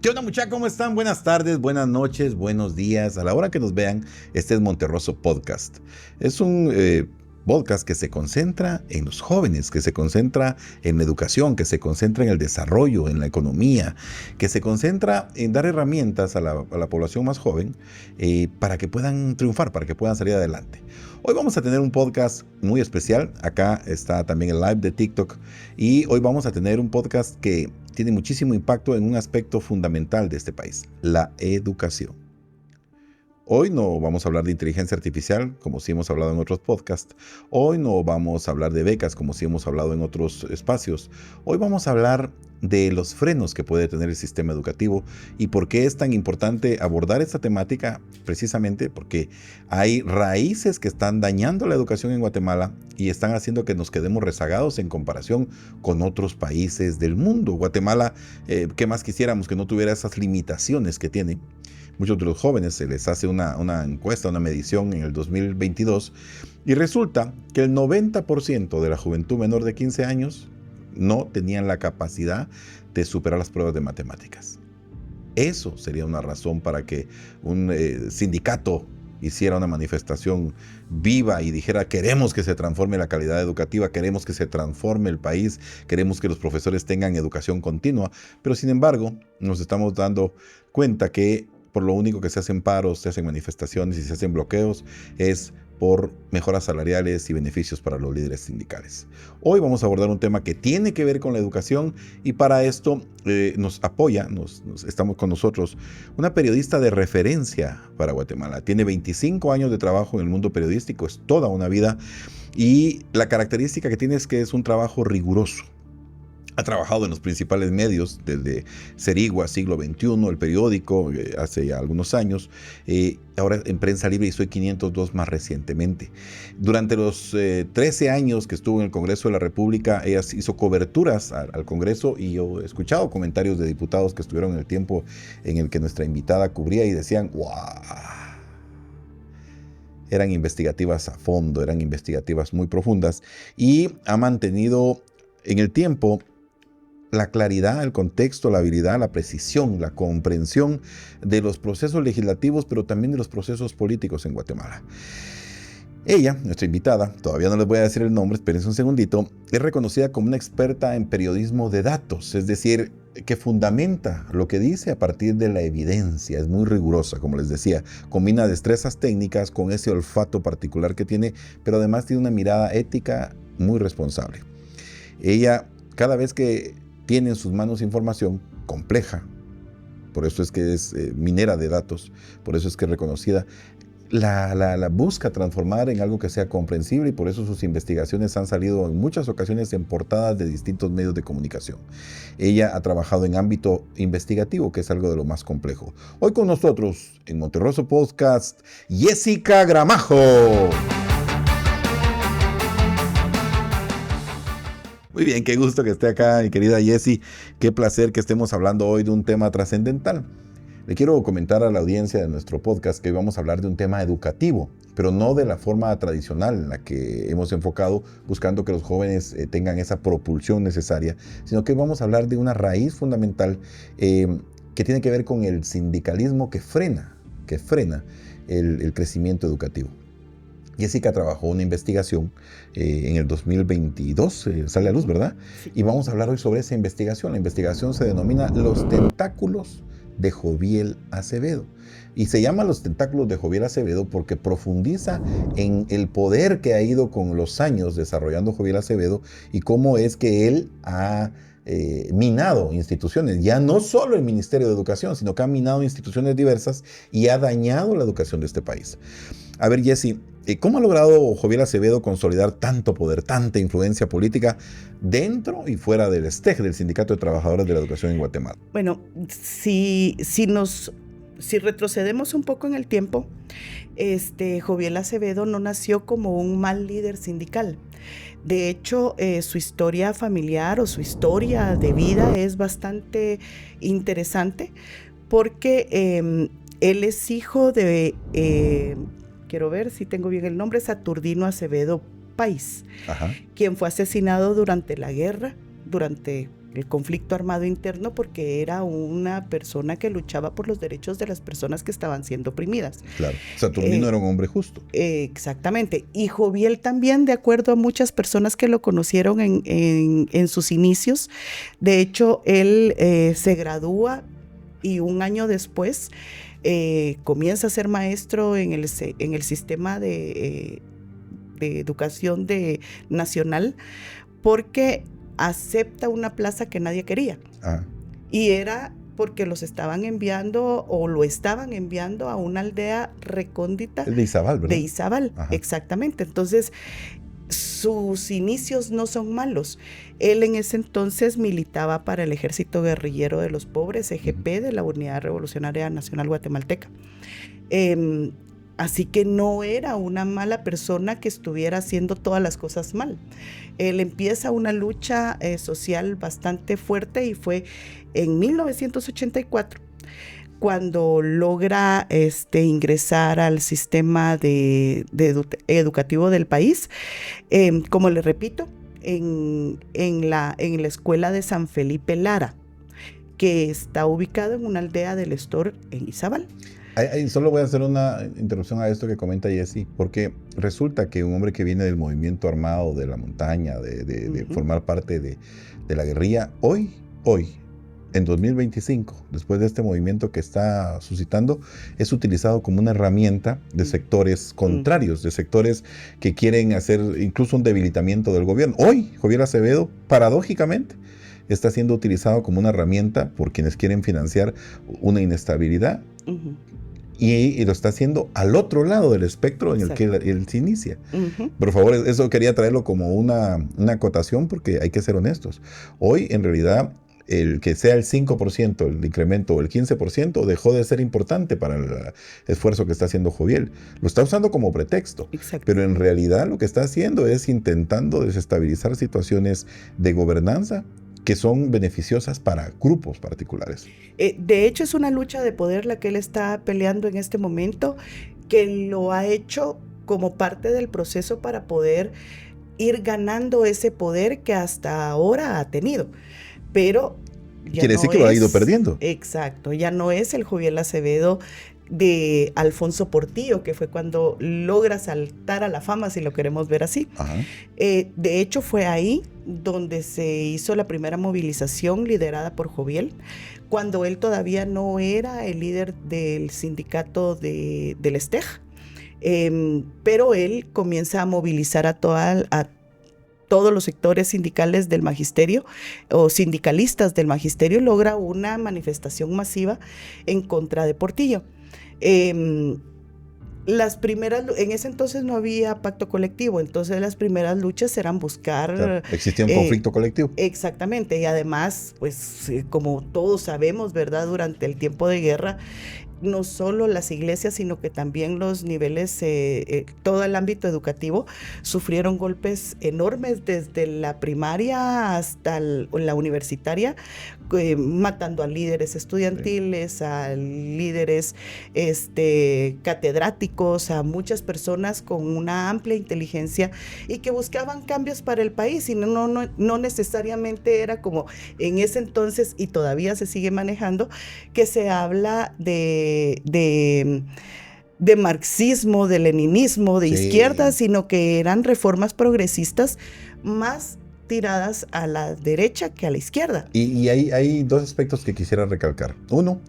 ¿Qué onda, muchachos? ¿Cómo están? Buenas tardes, buenas noches, buenos días. A la hora que nos vean, este es Monterroso Podcast. Es un podcast que se concentra en los jóvenes, que se concentra en la educación, que se concentra en el desarrollo, en la economía, que se concentra en dar herramientas a la población más joven para que puedan triunfar, para que puedan salir adelante. Hoy vamos a tener un podcast muy especial. Acá está también el live de TikTok. Y hoy vamos a tener un podcast que tiene muchísimo impacto en un aspecto fundamental de este país, la educación. Hoy no vamos a hablar de inteligencia artificial, como sí hemos hablado en otros podcasts. Hoy no vamos a hablar de becas, como sí hemos hablado en otros espacios. Hoy vamos a hablar de los frenos que puede tener el sistema educativo y por qué es tan importante abordar esta temática, precisamente porque hay raíces que están dañando la educación en Guatemala y están haciendo que nos quedemos rezagados en comparación con otros países del mundo. Guatemala, ¿qué más quisiéramos que no tuviera esas limitaciones que tiene? Muchos de los jóvenes se les hace una encuesta, una medición en el 2022 y resulta que el 90% de la juventud menor de 15 años no tenían la capacidad de superar las pruebas de matemáticas. Eso sería una razón para que un sindicato hiciera una manifestación viva y dijera: queremos que se transforme la calidad educativa, queremos que se transforme el país, queremos que los profesores tengan educación continua. Pero sin embargo, nos estamos dando cuenta que por lo único que se hacen paros, se hacen manifestaciones y se hacen bloqueos es por mejoras salariales y beneficios para los líderes sindicales. Hoy vamos a abordar un tema que tiene que ver con la educación y para esto nos apoya, estamos con nosotros, una periodista de referencia para Guatemala. Tiene 25 años de trabajo en el mundo periodístico, es toda una vida y la característica que tiene es que es un trabajo riguroso. Ha trabajado en los principales medios, desde Serigua, Siglo XXI, El Periódico, hace ya algunos años, ahora en Prensa Libre y Soy 502 más recientemente. Durante los 13 años que estuvo en el Congreso de la República, ella hizo coberturas al Congreso y yo he escuchado comentarios de diputados que estuvieron en el tiempo en el que nuestra invitada cubría y decían: ¡guau! Eran investigativas a fondo, eran investigativas muy profundas y ha mantenido en el tiempo la claridad, el contexto, la habilidad, la precisión, la comprensión de los procesos legislativos, pero también de los procesos políticos en Guatemala. Ella, nuestra invitada, todavía no les voy a decir el nombre, espérense un segundito, es reconocida como una experta en periodismo de datos, es decir, que fundamenta lo que dice a partir de la evidencia, es muy rigurosa, como les decía, combina destrezas técnicas con ese olfato particular que tiene, pero además tiene una mirada ética muy responsable. Ella, cada vez que tiene en sus manos información compleja, por eso es que es minera de datos, por eso es que es reconocida, la busca transformar en algo que sea comprensible y por eso sus investigaciones han salido en muchas ocasiones en portadas de distintos medios de comunicación. Ella ha trabajado en ámbito investigativo, que es algo de lo más complejo. Hoy con nosotros, en Monterroso Podcast, Jessica Gramajo. Muy bien, qué gusto que esté acá, mi querida Jessie. Qué placer que estemos hablando hoy de un tema trascendental. Le quiero comentar a la audiencia de nuestro podcast que hoy vamos a hablar de un tema educativo, pero no de la forma tradicional en la que hemos enfocado, buscando que los jóvenes tengan esa propulsión necesaria, sino que vamos a hablar de una raíz fundamental que tiene que ver con el sindicalismo que frena el crecimiento educativo. Jessica trabajó una investigación en el 2022, sale a luz, ¿verdad? Sí. Y vamos a hablar hoy sobre esa investigación. La investigación se denomina Los Tentáculos de Joviel Acevedo. Y se llama Los Tentáculos de Joviel Acevedo porque profundiza en el poder que ha ido con los años desarrollando Joviel Acevedo y cómo es que él ha minado instituciones, ya no solo el Ministerio de Educación, sino que ha minado instituciones diversas y ha dañado la educación de este país. A ver, Jessie, ¿cómo ha logrado Joviel Acevedo consolidar tanto poder, tanta influencia política dentro y fuera del STEG, del Sindicato de Trabajadores de la Educación en Guatemala? Bueno, si retrocedemos un poco en el tiempo, Joviel Acevedo no nació como un mal líder sindical. De hecho, su historia familiar o su historia de vida es bastante interesante porque él es hijo de, quiero ver si tengo bien el nombre, Saturnino Acevedo País, Ajá. quien fue asesinado durante la guerra, durante el conflicto armado interno, porque era una persona que luchaba por los derechos de las personas que estaban siendo oprimidas. Claro, Saturnino era un hombre justo. Exactamente. Y Joviel también, de acuerdo a muchas personas que lo conocieron en sus inicios. De hecho, él se gradúa y un año después comienza a ser maestro en el sistema de educación nacional, porque acepta una plaza que nadie quería. Y era porque los estaban enviando o lo estaban enviando a una aldea recóndita. Es de Izabal, ¿verdad? De Izabal, exactamente. Entonces, sus inicios no son malos. Él en ese entonces militaba para el Ejército Guerrillero de los Pobres, EGP, de la Unidad Revolucionaria Nacional Guatemalteca. Así que no era una mala persona que estuviera haciendo todas las cosas mal. Él empieza una lucha social bastante fuerte, y fue en 1984 cuando logra ingresar al sistema educativo del país. Como le repito, en la escuela de San Felipe Lara, que está ubicado en una aldea del Estor en Izabal. Solo voy a hacer una interrupción a esto que comenta Jessy, porque resulta que un hombre que viene del movimiento armado de la montaña, de formar parte de la guerrilla, hoy, en 2025, después de este movimiento que está suscitando, es utilizado como una herramienta de sectores contrarios, de sectores que quieren hacer incluso un debilitamiento del gobierno. Hoy, Joviel Acevedo, paradójicamente, está siendo utilizado como una herramienta por quienes quieren financiar una inestabilidad. Y lo está haciendo al otro lado del espectro en el que él se inicia. Por favor, eso quería traerlo como una acotación, porque hay que ser honestos. Hoy, en realidad, el que sea el 5%, el incremento, o el 15%, dejó de ser importante para el esfuerzo que está haciendo Joviel. Lo está usando como pretexto. Exacto. Pero en realidad lo que está haciendo es intentando desestabilizar situaciones de gobernanza que son beneficiosas para grupos particulares. De hecho, es una lucha de poder la que él está peleando en este momento, que lo ha hecho como parte del proceso para poder ir ganando ese poder que hasta ahora ha tenido. Pero ya quiere decir que lo ha ido perdiendo. Exacto, ya no es el Joviel Acevedo de Alfonso Portillo, que fue cuando logra saltar a la fama, si lo queremos ver así. De hecho, fue ahí donde se hizo la primera movilización liderada por Joviel, cuando él todavía no era el líder del sindicato del STEG, pero él comienza a movilizar a todos los sectores sindicales del magisterio o sindicalistas del magisterio. Logra una manifestación masiva en contra de Portillo. Las primeras, en ese entonces no había pacto colectivo, entonces las primeras luchas eran buscar... Claro, existía un conflicto colectivo. Exactamente, y además, pues como todos sabemos, ¿verdad? Durante el tiempo de guerra, no solo las iglesias, sino que también los niveles, todo el ámbito educativo, sufrieron golpes enormes desde la primaria hasta la universitaria, matando a líderes estudiantiles, a líderes catedráticos, a muchas personas con una amplia inteligencia y que buscaban cambios para el país, y no necesariamente era como en ese entonces, y todavía se sigue manejando, que se habla de marxismo, de leninismo, de izquierda, sino que eran reformas progresistas más tiradas a la derecha que a la izquierda. Y hay dos aspectos que quisiera recalcar. Uno,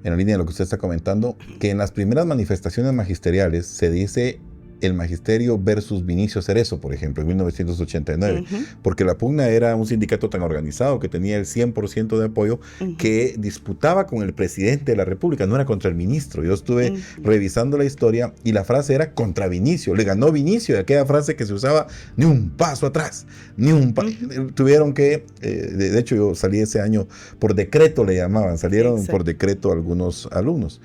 en la línea de lo que usted está comentando, que en las primeras manifestaciones magisteriales se dice el magisterio versus Vinicio Cerezo, por ejemplo, en 1989, porque la Pugna era un sindicato tan organizado que tenía el 100% de apoyo, que disputaba con el presidente de la República, no era contra el ministro. Yo estuve revisando la historia y la frase era contra Vinicio, le ganó Vinicio, aquella frase que se usaba, ni un paso atrás, ni un tuvieron que, de hecho yo salí ese año, por decreto le llamaban, salieron por decreto algunos alumnos.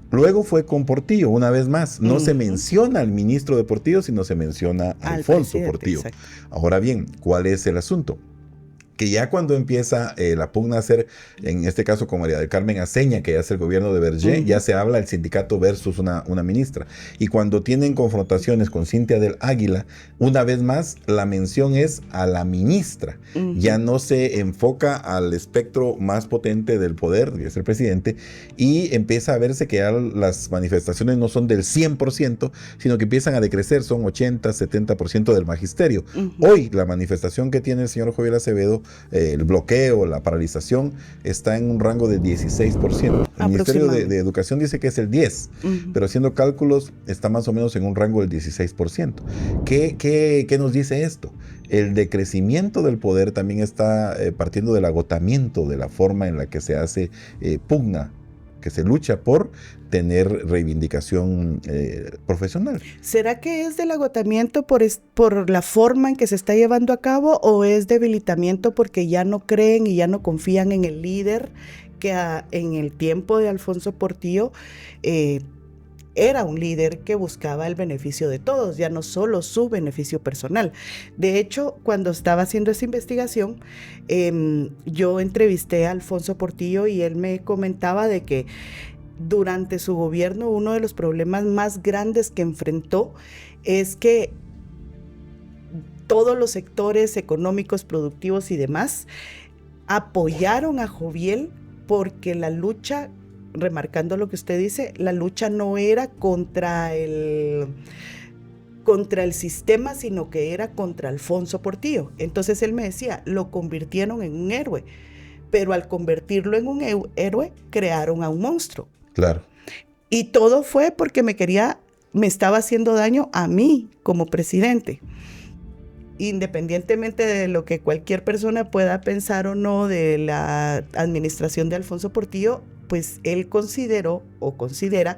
Luego fue con Portillo, una vez más. No se menciona al ministro de Portillo, sino se menciona a Alfonso Portillo. Exacto. Ahora bien, ¿cuál es el asunto? que ya cuando empieza la pugna a ser, en este caso con María del Carmen Aceña, que ya es el gobierno de Berger, ya se habla del sindicato versus una ministra. Y cuando tienen confrontaciones con Cintia del Águila, una vez más la mención es a la ministra. Ya no se enfoca al espectro más potente del poder, que es el presidente, y empieza a verse que ya las manifestaciones no son del 100%, sino que empiezan a decrecer, son 80, 70% del magisterio. Hoy la manifestación que tiene el señor Joviel Acevedo, el bloqueo, la paralización, está en un rango de 16%. El Ministerio de Educación dice que es el 10%, pero haciendo cálculos está más o menos en un rango del 16%. ¿Qué nos dice esto? El decrecimiento del poder también está partiendo del agotamiento de la forma en la que se hace pugna, que se lucha por tener reivindicación profesional. ¿Será que es del agotamiento por la forma en que se está llevando a cabo, o es debilitamiento porque ya no creen y ya no confían en el líder que en el tiempo de Alfonso Portillo era un líder que buscaba el beneficio de todos, ya no solo su beneficio personal? De hecho, cuando estaba haciendo esa investigación, yo entrevisté a Alfonso Portillo y él me comentaba de que durante su gobierno uno de los problemas más grandes que enfrentó es que todos los sectores económicos, productivos y demás apoyaron a Joviel, porque la lucha, remarcando lo que usted dice, la lucha no era contra el sistema, sino que era contra Alfonso Portillo. Entonces él me decía, lo convirtieron en un héroe, pero al convertirlo en un héroe, crearon a un monstruo. Claro. Y todo fue porque me estaba haciendo daño a mí como presidente. Independientemente de lo que cualquier persona pueda pensar o no de la administración de Alfonso Portillo, pues él consideró o considera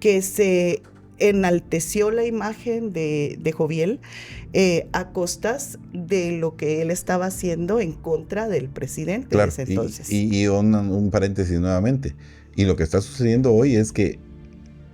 que se enalteció la imagen de Joviel a costas de lo que él estaba haciendo en contra del presidente. Claro, de ese entonces. Y un paréntesis nuevamente. Y lo que está sucediendo hoy es que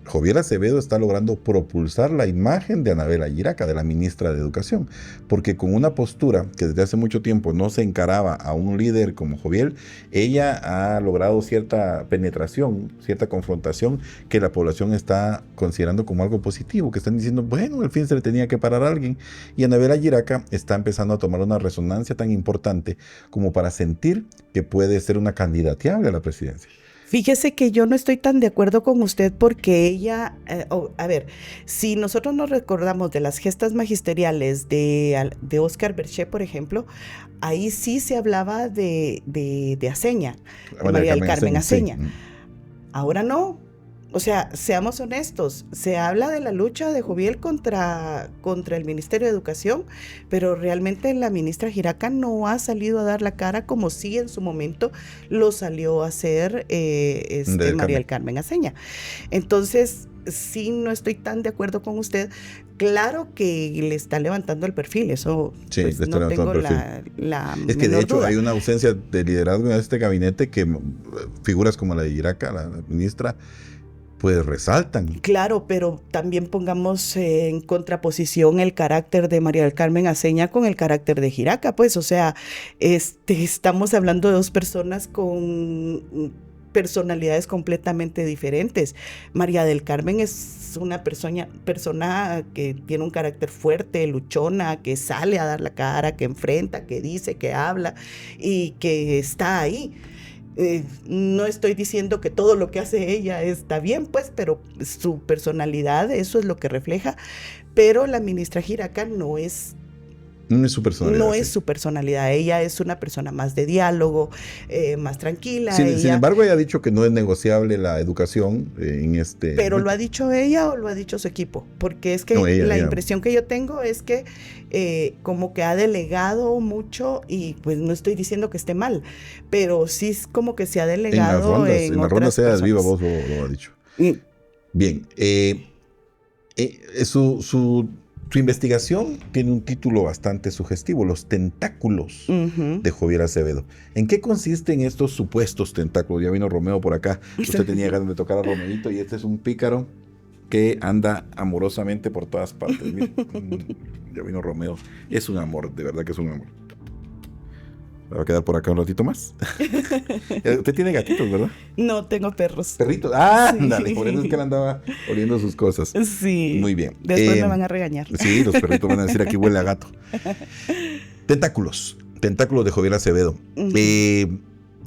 Joviel Acevedo está logrando propulsar la imagen de Anabela Giraca, de la ministra de Educación, porque con una postura que desde hace mucho tiempo no se encaraba a un líder como Joviel, ella ha logrado cierta penetración, cierta confrontación que la población está considerando como algo positivo, que están diciendo, bueno, al fin se le tenía que parar a alguien, y Anabela Giraca está empezando a tomar una resonancia tan importante como para sentir que puede ser una candidateable a la presidencia. Fíjese que yo no estoy tan de acuerdo con usted, porque ella, a ver, si nosotros nos recordamos de las gestas magisteriales de Oscar Berger, por ejemplo, ahí sí se hablaba de Aceña, de María del Carmen Aceña. Sí. Ahora no. O sea, seamos honestos, se habla de la lucha de Joviel contra el Ministerio de Educación, pero realmente la ministra Giraca no ha salido a dar la cara como sí en su momento lo salió a hacer María del Carmen Aceña. Entonces, sí, no estoy tan de acuerdo con usted. Claro que le está levantando el perfil, eso sí, pues, no tengo la es que de hecho duda. Hay una ausencia de liderazgo en este gabinete que figuras como la de Giraca, la ministra, pues resaltan. Claro, pero también pongamos en contraposición el carácter de María del Carmen Aceña con el carácter de Giraca, pues, o sea, estamos hablando de dos personas con personalidades completamente diferentes. María del Carmen es una persona que tiene un carácter fuerte, luchona, que sale a dar la cara, que enfrenta, que dice, que habla y que está ahí. No estoy diciendo que todo lo que hace ella está bien, pues, pero su personalidad, eso es lo que refleja. Pero la ministra Giraca no es su personalidad. No es su personalidad. Ella es una persona más de diálogo, más tranquila. Sin embargo, ella ha dicho que no es negociable la educación en este... ¿Pero lo ha dicho ella o lo ha dicho su equipo? Porque es que no, ella. Impresión que yo tengo es que como que ha delegado mucho, y pues no estoy diciendo que esté mal, pero sí es como que se ha delegado en las rondas seas viva voz lo ha dicho. Bien. Su investigación tiene un título bastante sugestivo, Los tentáculos de Joviel Acevedo. ¿En qué consisten estos supuestos tentáculos? Ya vino Romeo por acá. Usted tenía ganas de tocar a Romeito, y este es un pícaro que anda amorosamente por todas partes. Mire, ya vino Romeo. Es un amor, de verdad que es un amor. Me va a quedar por acá un ratito más. Usted tiene gatitos, ¿verdad? No, tengo perros. Perritos. Sí. Ándale, por eso es que él andaba oliendo sus cosas. Sí. Muy bien. Después me van a regañar. Sí, los perritos van a decir aquí huele a gato. Tentáculos. Tentáculos de Joviel Acevedo.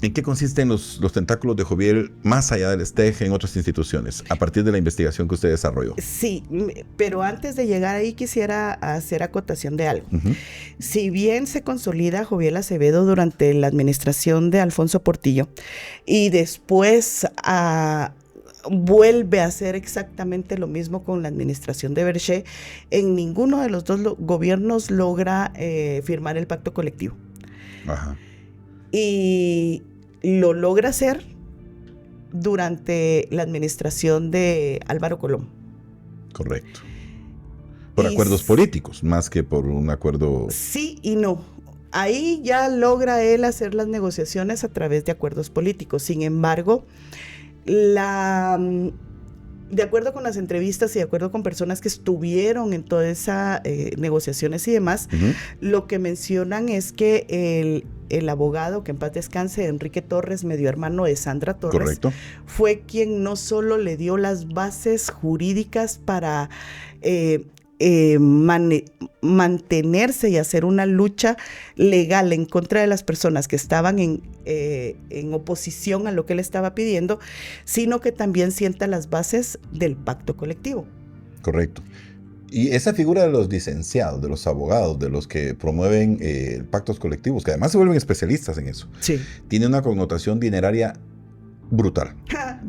¿En qué consisten los tentáculos de Joviel más allá del STEG en otras instituciones, a partir de la investigación que usted desarrolló? Sí, pero antes de llegar ahí quisiera hacer acotación de algo. Si bien se consolida Joviel Acevedo durante la administración de Alfonso Portillo y después vuelve a hacer exactamente lo mismo con la administración de Berché, en ninguno de los dos gobiernos logra firmar el pacto colectivo. Ajá. Y lo logra hacer durante la administración de Álvaro Colón. Correcto. Por acuerdos políticos, más que por un acuerdo... Sí y no. Ahí ya logra él hacer las negociaciones a través de acuerdos políticos. Sin embargo, de acuerdo con las entrevistas y de acuerdo con personas que estuvieron en todas esas negociaciones y demás, lo que mencionan es que el abogado, que en paz descanse, Enrique Torres, medio hermano de Sandra Torres, correcto, fue quien no solo le dio las bases jurídicas para mantenerse y hacer una lucha legal en contra de las personas que estaban en oposición a lo que él estaba pidiendo, sino que también sienta las bases del pacto colectivo. Correcto. Y esa figura de los licenciados, de los abogados, de los que promueven pactos colectivos, que además se vuelven especialistas en eso, sí, tiene una connotación dineraria brutal.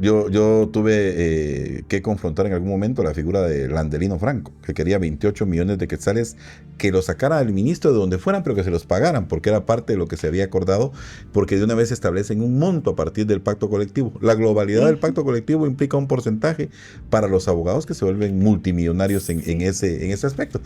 Yo tuve que confrontar en algún momento la figura de Landelino Franco, que quería 28 millones de quetzales que lo sacara el ministro de donde fueran, pero que se los pagaran, porque era parte de lo que se había acordado, porque de una vez establecen un monto a partir del pacto colectivo. La globalidad del pacto colectivo implica un porcentaje para los abogados que se vuelven multimillonarios en ese aspecto.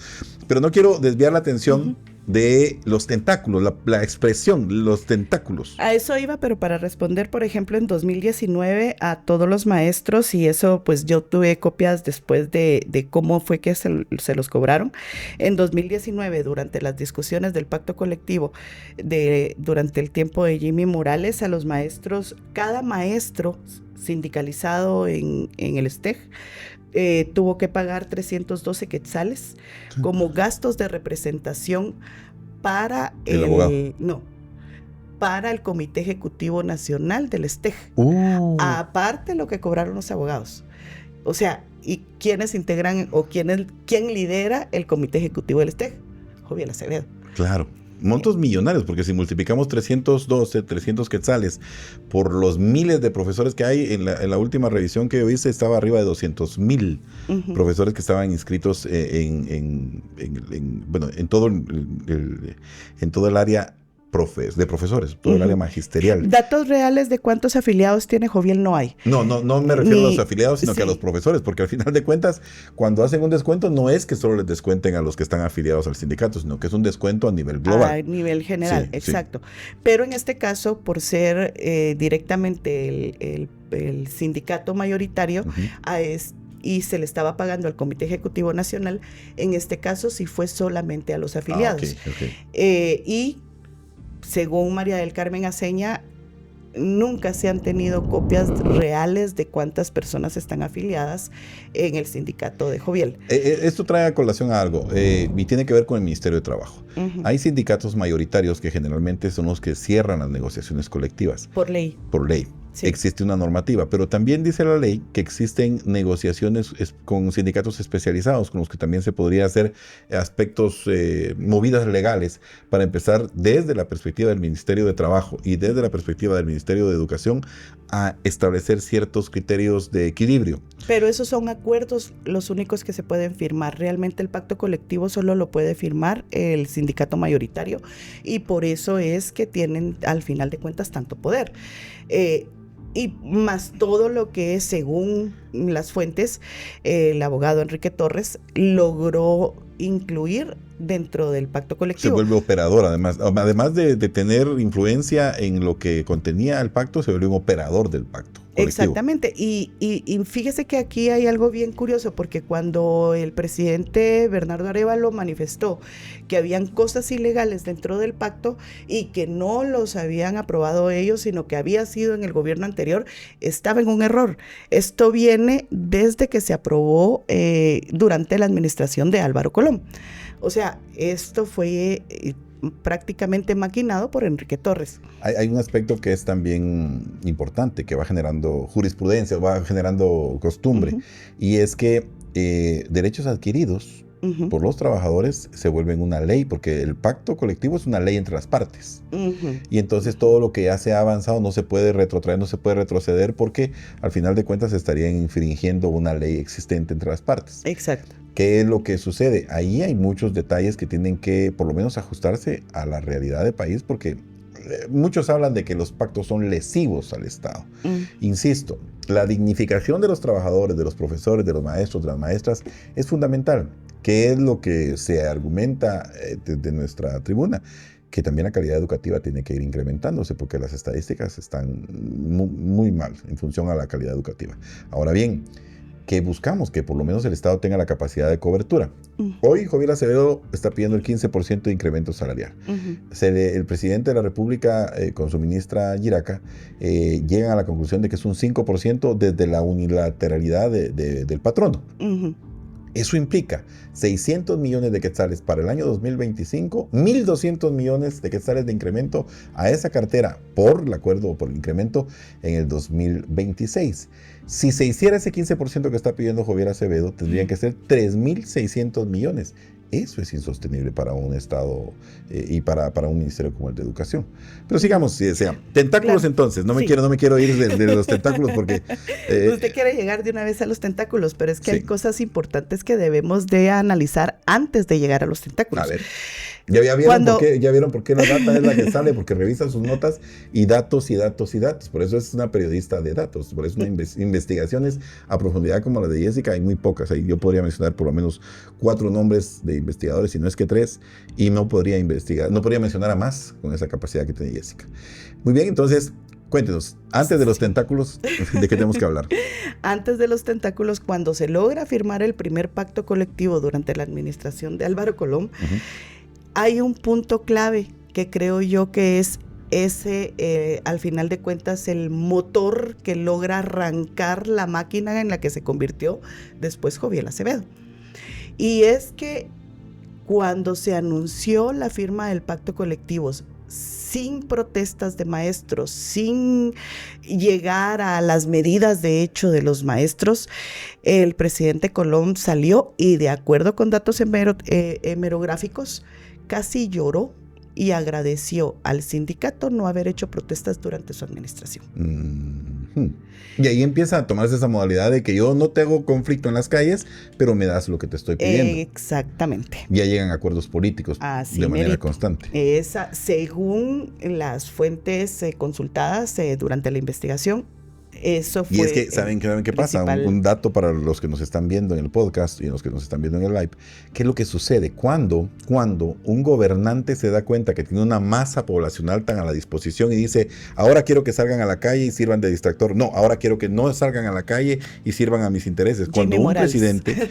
Pero no quiero desviar la atención de los tentáculos, la expresión, los tentáculos. A eso iba, pero para responder, por ejemplo, en 2019 a todos los maestros, y eso pues yo tuve copias después de cómo fue que se los cobraron. En 2019, durante las discusiones del pacto colectivo, durante el tiempo de Jimmy Morales, a los maestros, cada maestro sindicalizado en el STEG, tuvo que pagar 312 quetzales como gastos de representación para para el Comité Ejecutivo Nacional del STEG. Aparte lo que cobraron los abogados. O sea, ¿y quiénes integran o quién lidera el Comité Ejecutivo del STEG? Joviel Acevedo. Claro. Montos millonarios, porque si multiplicamos 300 quetzales por los miles de profesores que hay, en la última revisión que yo hice estaba arriba de 200,000 profesores que estaban inscritos en todo el área de profesores, todo el área magisterial. Datos reales de cuántos afiliados tiene Joviel no hay. No me refiero a los afiliados, sino que a los profesores, porque al final de cuentas, cuando hacen un descuento, no es que solo les descuenten a los que están afiliados al sindicato, sino que es un descuento a nivel global. A nivel general, exacto. Pero en este caso, por ser directamente el sindicato mayoritario, y se le estaba pagando al Comité Ejecutivo Nacional, en este caso sí fue solamente a los afiliados. Y según María del Carmen Aceña, nunca se han tenido copias reales de cuántas personas están afiliadas en el sindicato de Joviel. Esto trae a colación a algo y tiene que ver con el Ministerio de Trabajo. Hay sindicatos mayoritarios que generalmente son los que cierran las negociaciones colectivas. Por ley. Por ley. Sí. Existe una normativa, pero también dice la ley que existen negociaciones con sindicatos especializados, con los que también se podría hacer aspectos, movidas legales, para empezar desde la perspectiva del Ministerio de Trabajo y desde la perspectiva del Ministerio de Educación a establecer ciertos criterios de equilibrio. Pero esos son acuerdos los únicos que se pueden firmar. Realmente el pacto colectivo solo lo puede firmar el sindicato mayoritario, y por eso es que tienen al final de cuentas tanto poder. Y más todo lo que, según las fuentes, el abogado Enrique Torres logró incluir dentro del pacto Se colectivo. vuelve operador, además de tener influencia en lo que contenía el pacto, se vuelve un operador del pacto colectivo. Exactamente, y fíjese que aquí hay algo bien curioso, porque cuando el presidente Bernardo Arévalo manifestó que habían cosas ilegales dentro del pacto y que no los habían aprobado ellos, sino que había sido en el gobierno anterior, estaba en un error. Esto viene desde que se aprobó durante la administración de Álvaro Colón. O sea, esto fue prácticamente maquinado por Enrique Torres. Hay un aspecto que es también importante, que va generando jurisprudencia, va generando costumbre, y es que derechos adquiridos por los trabajadores se vuelven una ley, porque el pacto colectivo es una ley entre las partes. Y entonces todo lo que ya se ha avanzado no se puede retrotraer, no se puede retroceder, porque al final de cuentas estarían infringiendo una ley existente entre las partes. Exacto. ¿Qué es lo que sucede? Ahí hay muchos detalles que tienen que por lo menos ajustarse a la realidad del país, porque muchos hablan de que los pactos son lesivos al Estado. Insisto, la dignificación de los trabajadores, de los profesores, de los maestros, de las maestras, es fundamental. ¿Qué es lo que se argumenta desde nuestra tribuna? Que también la calidad educativa tiene que ir incrementándose, porque las estadísticas están muy mal en función a la calidad educativa. Ahora bien, ¿qué buscamos? Que por lo menos el Estado tenga la capacidad de cobertura. Hoy Joviel Acevedo está pidiendo el 15% de incremento salarial. El presidente de la República, con su ministra Giraca, llegan a la conclusión de que es un 5% desde la unilateralidad del patrono. Eso implica 600 millones de quetzales para el año 2025, 1.200 millones de quetzales de incremento a esa cartera por el acuerdo o por el incremento en el 2026. Si se hiciera ese 15% que está pidiendo Joviel Acevedo, tendrían que ser 3.600 millones. Eso es insostenible para un Estado y para un ministerio como el de Educación. Pero sigamos, tentáculos, claro. Entonces, no me quiero ir de los tentáculos porque... Usted quiere llegar de una vez a los tentáculos, pero es que hay cosas importantes que debemos de analizar antes de llegar a los tentáculos. A ver. ¿Ya vieron por qué la data es la que sale? Porque revisan sus notas y datos y datos y datos. Por eso es una periodista de datos. Por eso investigaciones a profundidad como la de Jessica hay muy pocas. Ahí yo podría mencionar por lo menos 4 nombres de investigadores, si no es que 3, y no podría mencionar a más con esa capacidad que tiene Jessica. Muy bien, entonces... Cuéntenos, antes de los tentáculos, ¿de qué tenemos que hablar? Antes de los tentáculos, cuando se logra firmar el primer pacto colectivo durante la administración de Álvaro Colón, hay un punto clave que creo yo que es ese, al final de cuentas, el motor que logra arrancar la máquina en la que se convirtió después Joviel Acevedo. Y es que cuando se anunció la firma del pacto colectivo, sin protestas de maestros, sin llegar a las medidas de hecho de los maestros, el presidente Colón salió y, de acuerdo con datos hemerográficos, casi lloró y agradeció al sindicato no haber hecho protestas durante su administración. Y ahí empieza a tomarse esa modalidad de que yo no tengo conflicto en las calles, pero me das lo que te estoy pidiendo. Exactamente. Ya llegan acuerdos políticos de manera constante. Según las fuentes consultadas durante la investigación, eso fue. Y es que, ¿saben qué pasa? Un dato para los que nos están viendo en el podcast y los que nos están viendo en el live. ¿Qué es lo que sucede? Cuando un gobernante se da cuenta que tiene una masa poblacional tan a la disposición y dice, ahora quiero que salgan a la calle y sirvan de distractor. No, ahora quiero que no salgan a la calle y sirvan a mis intereses. Cuando un presidente,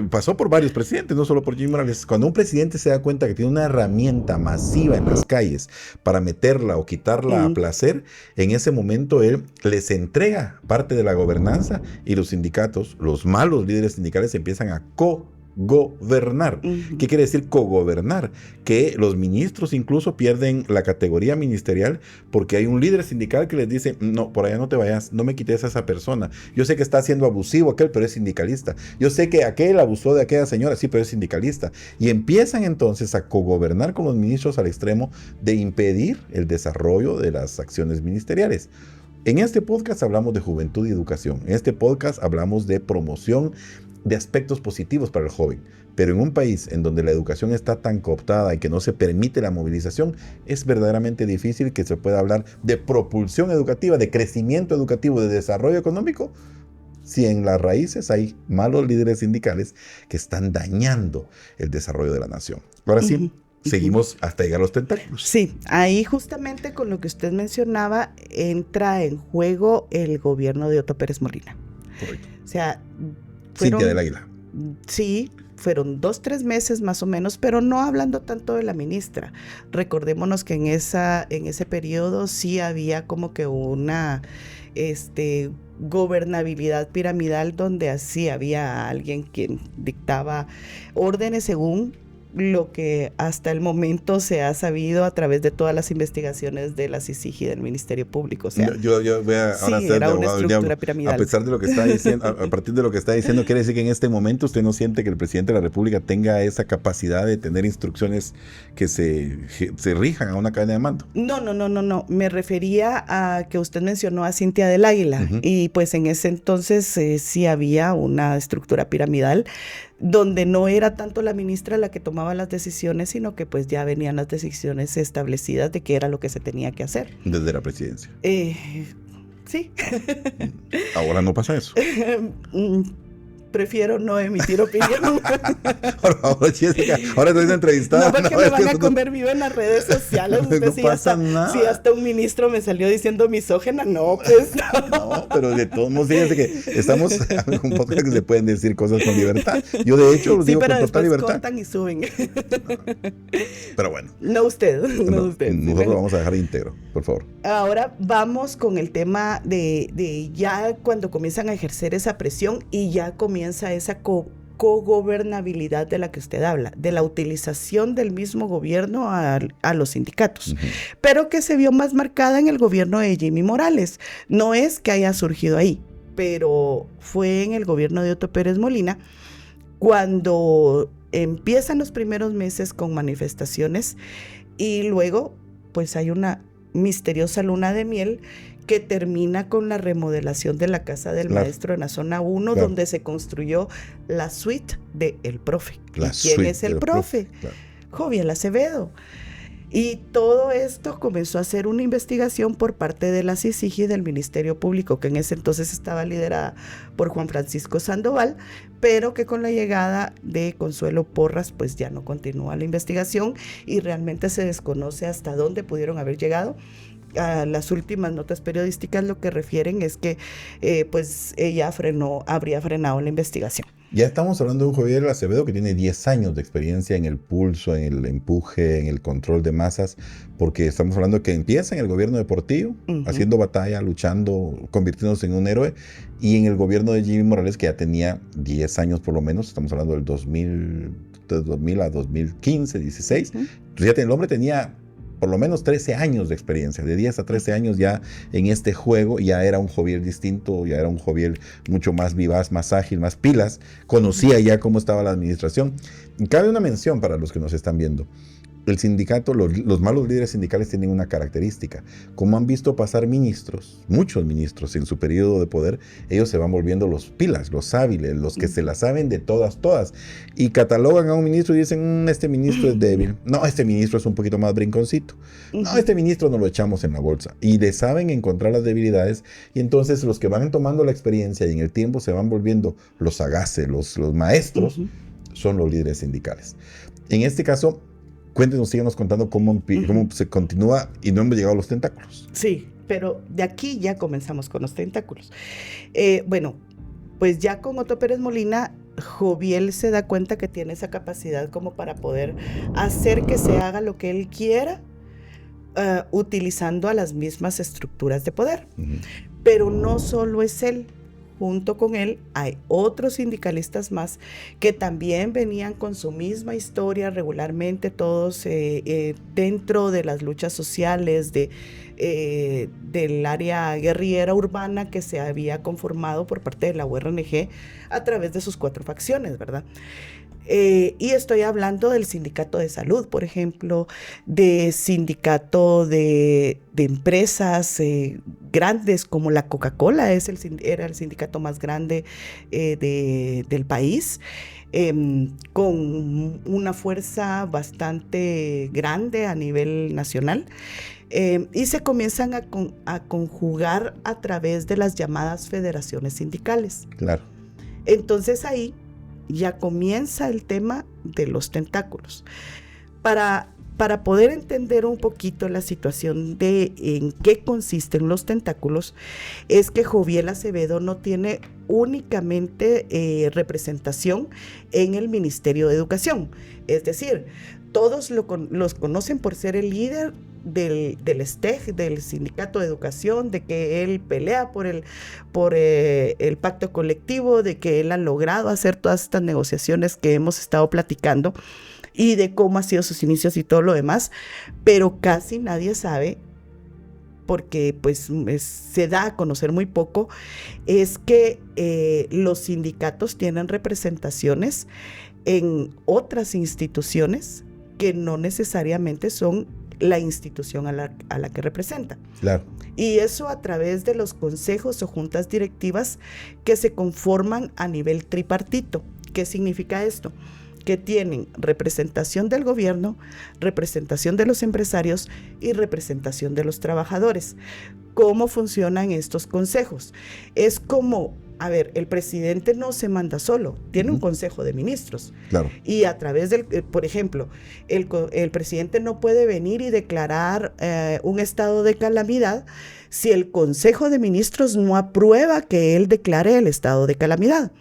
pasó por varios presidentes, no solo por Jimmy Morales. Cuando un presidente se da cuenta que tiene una herramienta masiva en las calles para meterla o quitarla a placer, en ese momento él les entrega parte de la gobernanza y los sindicatos, los malos líderes sindicales, empiezan a cogobernar. ¿Qué quiere decir cogobernar? Que los ministros incluso pierden la categoría ministerial porque hay un líder sindical que les dice, no, por allá no te vayas, no me quites a esa persona. Yo sé que está siendo abusivo aquel, pero es sindicalista. Yo sé que aquel abusó de aquella señora, sí, pero es sindicalista. Y empiezan entonces a cogobernar con los ministros al extremo de impedir el desarrollo de las acciones ministeriales. En este podcast hablamos de juventud y educación. En este podcast hablamos de promoción de aspectos positivos para el joven. Pero en un país en donde la educación está tan cooptada y que no se permite la movilización, es verdaderamente difícil que se pueda hablar de propulsión educativa, de crecimiento educativo, de desarrollo económico, si en las raíces hay malos líderes sindicales que están dañando el desarrollo de la nación. Ahora sí, seguimos hasta llegar a los tentáculos. Sí, ahí justamente con lo que usted mencionaba entra en juego el gobierno de Otto Pérez Molina. Correcto. O sea, Cintia del Águila. Sí, fueron 2-3 meses más o menos, pero no hablando tanto de la ministra. Recordémonos que en ese periodo sí había como que una gobernabilidad piramidal donde así había alguien quien dictaba órdenes según lo que hasta el momento se ha sabido a través de todas las investigaciones de la CICIG y del Ministerio Público. O sea, yo voy a ahora sí, ser era de una abogado del estructura diablo. piramidal. A pesar de lo que está diciendo, a partir de lo que está diciendo, quiere decir que en este momento usted no siente que el presidente de la República tenga esa capacidad de tener instrucciones que se rijan a una cadena de mando. No. Me refería a que usted mencionó a Cintia del Águila. Y pues en ese entonces sí había una estructura piramidal donde no era tanto la ministra la que tomaba las decisiones, sino que pues ya venían las decisiones establecidas de qué era lo que se tenía que hacer. Desde la presidencia. Sí. Ahora no pasa eso. Prefiero no emitir opinión. Por favor, Jessica, ahora estoy entrevistada. No, porque me van a comer vivo en las redes sociales. No pasa nada. Si hasta un ministro me salió diciendo misógena, no, pues no. No, pero de todos modos, fíjense que estamos en un podcast que se pueden decir cosas con libertad. Yo, de hecho, los digo con total libertad. Cortan y suben. Pero bueno. No usted. Nosotros vamos a dejar íntegro, por favor. Ahora vamos con el tema de ya cuando comienzan a ejercer esa presión y ya comienza esa cogobernabilidad de la que usted habla, de la utilización del mismo gobierno a los sindicatos, pero que se vio más marcada en el gobierno de Jimmy Morales. No es que haya surgido ahí, pero fue en el gobierno de Otto Pérez Molina cuando empiezan los primeros meses con manifestaciones y luego pues hay una misteriosa luna de miel que termina con la remodelación de la casa del maestro en la zona 1, donde se construyó la suite de El Profe. ¿Quién es el profe? Joviel Acevedo. Y todo esto comenzó a ser una investigación por parte de la CICIG y del Ministerio Público, que en ese entonces estaba liderada por Juan Francisco Sandoval, pero que con la llegada de Consuelo Porras, pues ya no continúa la investigación y realmente se desconoce hasta dónde pudieron haber llegado. Las últimas notas periodísticas lo que refieren es que pues ella habría frenado la investigación. Ya estamos hablando de un Joviel Acevedo que tiene 10 años de experiencia en el pulso, en el empuje, en el control de masas, porque estamos hablando de que empieza en el gobierno deportivo, haciendo batalla, luchando, convirtiéndose en un héroe, y en el gobierno de Jimmy Morales, que ya tenía 10 años por lo menos, estamos hablando del 2000 a 2015, 16, entonces ya el hombre tenía por lo menos 13 años de experiencia, de 10 a 13 años ya en este juego, ya era un Joviel distinto, ya era un Joviel mucho más vivaz, más ágil, más pilas, conocía ya cómo estaba la administración. Y cabe una mención para los que nos están viendo. El sindicato, los malos líderes sindicales tienen una característica. Como han visto pasar ministros, muchos ministros en su periodo de poder, ellos se van volviendo los pilas, los hábiles, los que se la saben de todas. Y catalogan a un ministro y dicen, este ministro es débil. No, este ministro es un poquito más brinconcito. No, este ministro nos lo echamos en la bolsa. Y le saben encontrar las debilidades. Y entonces los que van tomando la experiencia y en el tiempo se van volviendo los sagaces, los maestros, son los líderes sindicales. En este caso, cuéntenos, síganos contando cómo se continúa y no hemos llegado a los tentáculos. Sí, pero de aquí ya comenzamos con los tentáculos. Bueno, pues ya con Otto Pérez Molina, Joviel se da cuenta que tiene esa capacidad como para poder hacer que se haga lo que él quiera, utilizando a las mismas estructuras de poder. Pero no solo es él. Junto con él hay otros sindicalistas más que también venían con su misma historia regularmente, todos dentro de las luchas sociales del área guerrillera urbana que se había conformado por parte de la URNG a través de sus 4 facciones, ¿verdad? Y estoy hablando del sindicato de salud, por ejemplo, de sindicato de empresas grandes como la Coca-Cola, era el sindicato más grande del país, con una fuerza bastante grande a nivel nacional. y se comienzan a conjugar a través de las llamadas federaciones sindicales. Claro. Entonces ahí ya comienza el tema de los tentáculos. Para poder entender un poquito la situación de en qué consisten los tentáculos, es que Joviel Acevedo no tiene únicamente representación en el Ministerio de Educación. Es decir, todos los conocen por ser el líder del STEG, del Sindicato de Educación, de que él pelea por el pacto colectivo, de que él ha logrado hacer todas estas negociaciones que hemos estado platicando y de cómo han sido sus inicios y todo lo demás, pero casi nadie sabe, porque pues se da a conocer muy poco, es que los sindicatos tienen representaciones en otras instituciones que no necesariamente son la institución a la que representa. Claro. Y eso a través de los consejos o juntas directivas que se conforman a nivel tripartito. ¿Qué significa esto? Que tienen representación del gobierno, representación de los empresarios y representación de los trabajadores. ¿Cómo funcionan estos consejos? Es como, a ver, el presidente no se manda solo, tiene un consejo de ministros. Claro. Y a través del, por ejemplo, el presidente no puede venir y declarar un estado de calamidad si el consejo de ministros no aprueba que él declare el estado de calamidad.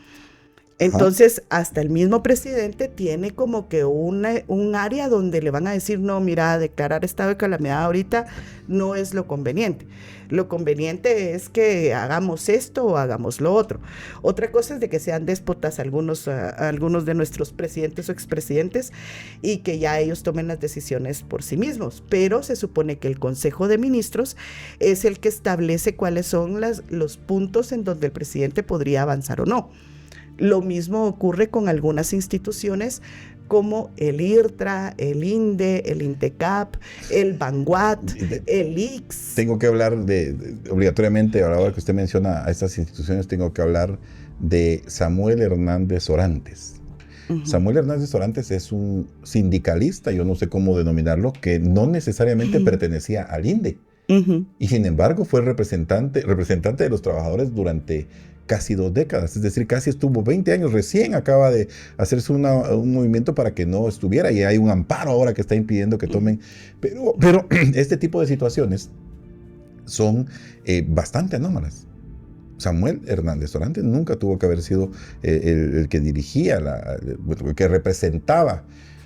Entonces, hasta el mismo presidente tiene como que un área donde le van a decir, no, mira, declarar estado de calamidad ahorita no es lo conveniente. Lo conveniente es que hagamos esto o hagamos lo otro. Otra cosa es de que sean déspotas algunos de nuestros presidentes o expresidentes y que ya ellos tomen las decisiones por sí mismos. Pero se supone que el Consejo de Ministros es el que establece cuáles son los puntos en donde el presidente podría avanzar o no. Lo mismo ocurre con algunas instituciones como el IRTRA, el INDE, el INTECAP, el Banguat, el IX. Tengo que hablar obligatoriamente, a la hora que usted menciona a estas instituciones, tengo que hablar de Samuel Hernández Orantes. Uh-huh. Samuel Hernández Orantes es un sindicalista, yo no sé cómo denominarlo, que no necesariamente pertenecía al INDE. Uh-huh. Y sin embargo fue representante de los trabajadores durante casi 2 décadas, es decir, casi estuvo 20 años, recién acaba de hacerse un movimiento para que no estuviera y hay un amparo ahora que está impidiendo que tomen, pero este tipo de situaciones son bastante anómalas. Samuel Hernández Orantes nunca tuvo que haber sido el que dirigía, el que representaba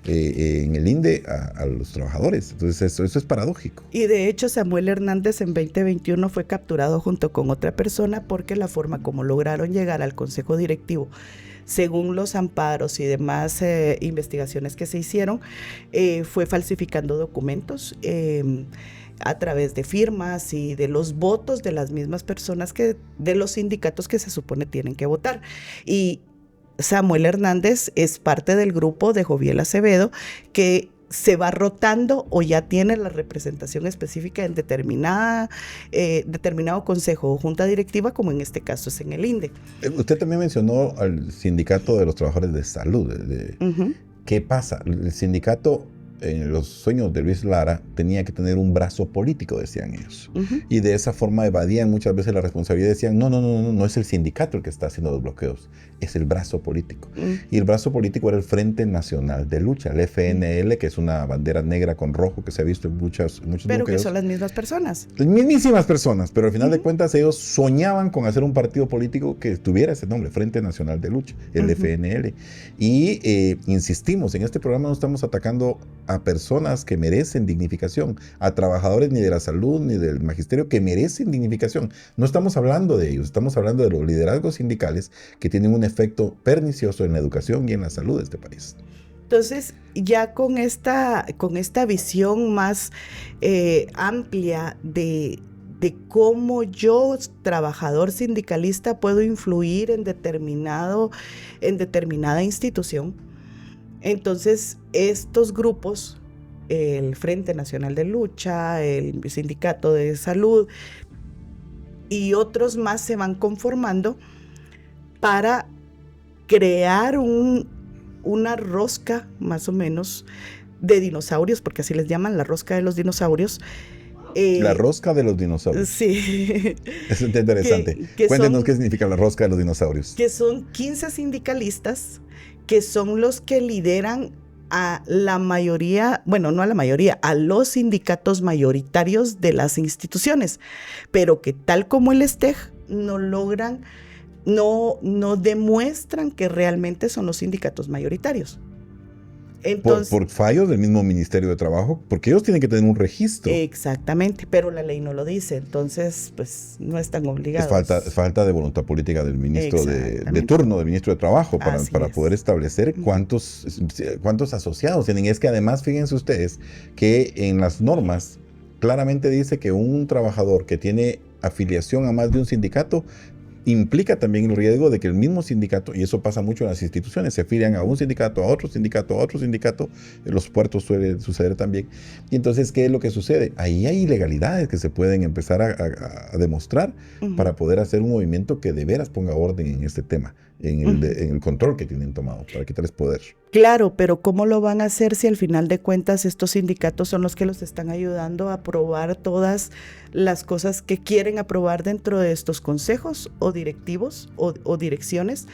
en el INDE a los trabajadores. Entonces eso es paradójico. Y de hecho Samuel Hernández en 2021 fue capturado junto con otra persona porque la forma como lograron llegar al consejo directivo, según los amparos y demás investigaciones que se hicieron, fue falsificando documentos a través de firmas y de los votos de las mismas personas de los sindicatos que se supone tienen que votar. Y Samuel Hernández es parte del grupo de Joviel Acevedo que se va rotando o ya tiene la representación específica en determinado consejo o junta directiva, como en este caso es en el INDE. Usted también mencionó al sindicato de los trabajadores de salud. Uh-huh. ¿Qué pasa? El sindicato, en los sueños de Luis Lara, tenía que tener un brazo político, decían ellos. Uh-huh. Y de esa forma evadían muchas veces la responsabilidad. Decían, no es el sindicato el que está haciendo los bloqueos, es el brazo político. Uh-huh. Y el brazo político era el Frente Nacional de Lucha, el FNL, que es una bandera negra con rojo que se ha visto en muchos pero bloqueos. Que son las mismas personas. Las mismísimas personas, pero al final de cuentas ellos soñaban con hacer un partido político que tuviera ese nombre, Frente Nacional de Lucha, el FNL. Y insistimos, en este programa no estamos atacando a personas que merecen dignificación, a trabajadores ni de la salud ni del magisterio que merecen dignificación. No estamos hablando de ellos, estamos hablando de los liderazgos sindicales que tienen un efecto pernicioso en la educación y en la salud de este país. Entonces, ya con esta visión más amplia de cómo yo, trabajador sindicalista, puedo influir en determinada institución, entonces, estos grupos, el Frente Nacional de Lucha, el Sindicato de Salud y otros más se van conformando para crear una rosca, más o menos, de dinosaurios, porque así les llaman, la rosca de los dinosaurios, La rosca de los dinosaurios. Sí. Eso es interesante. Cuéntenos qué significa la rosca de los dinosaurios. Que son 15 sindicalistas que son los que lideran a la mayoría, bueno, no a la mayoría, a los sindicatos mayoritarios de las instituciones, pero que tal como el STEG no logran, no demuestran que realmente son los sindicatos mayoritarios. Entonces, por fallos del mismo Ministerio de Trabajo, porque ellos tienen que tener un registro. Exactamente, pero la ley no lo dice, entonces pues no están obligados. Es falta de voluntad política del ministro de turno, del ministro de Trabajo, para poder establecer cuántos asociados tienen. Es que además, fíjense ustedes, que en las normas claramente dice que un trabajador que tiene afiliación a más de un sindicato implica también el riesgo de que el mismo sindicato, y eso pasa mucho en las instituciones, se afilian a un sindicato, a otro sindicato, a otro sindicato, en los puertos suele suceder también. Y entonces, ¿qué es lo que sucede? Ahí hay ilegalidades que se pueden empezar a demostrar para poder hacer un movimiento que de veras ponga orden en este tema, en el control que tienen tomado, para quitarles poder. Claro, pero ¿cómo lo van a hacer si al final de cuentas estos sindicatos son los que los están ayudando a aprobar todas las cosas que quieren aprobar dentro de estos consejos o directivos o direcciones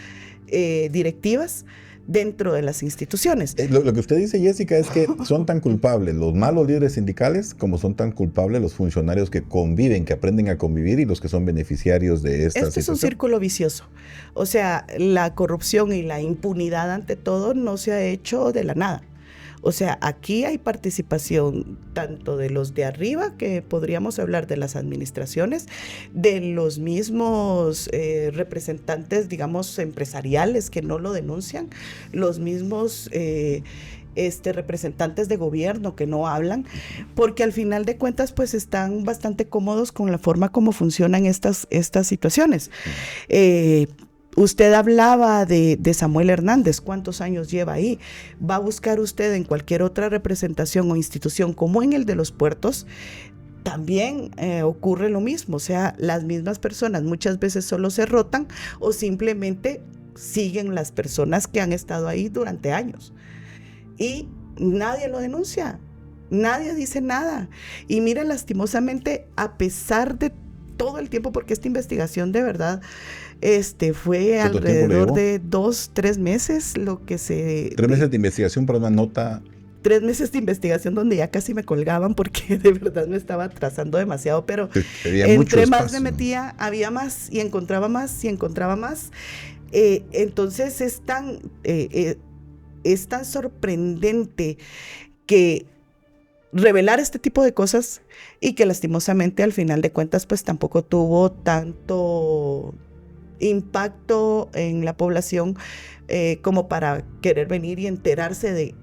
directivas dentro de las instituciones? Lo que usted dice, Jessica, es que son tan culpables los malos líderes sindicales como son tan culpables los funcionarios que conviven, que aprenden a convivir, y los que son beneficiarios de esta situación. Es un círculo vicioso. O sea, la corrupción y la impunidad ante todo no se ha hecho de la nada. O sea, aquí hay participación tanto de los de arriba, que podríamos hablar de las administraciones, de los mismos representantes, digamos, empresariales que no lo denuncian, los mismos representantes de gobierno que no hablan, porque al final de cuentas pues están bastante cómodos con la forma como funcionan estas situaciones. Usted hablaba de Samuel Hernández, ¿cuántos años lleva ahí? Va a buscar usted en cualquier otra representación o institución, como en el de los puertos, también ocurre lo mismo. O sea, las mismas personas muchas veces solo se rotan o simplemente siguen las personas que han estado ahí durante años. Y nadie lo denuncia, nadie dice nada. Y mira, lastimosamente, a pesar de todo el tiempo, porque esta investigación de verdad fue alrededor de 2-3 meses lo que se... 3 meses de investigación para una nota. 3 meses de investigación donde ya casi me colgaban porque de verdad me estaba atrasando demasiado, pero entre más me metía, había más y encontraba más y encontraba más. Entonces es tan sorprendente que revelar este tipo de cosas, y que lastimosamente al final de cuentas pues tampoco tuvo tanto impacto en la población como para querer venir y enterarse de,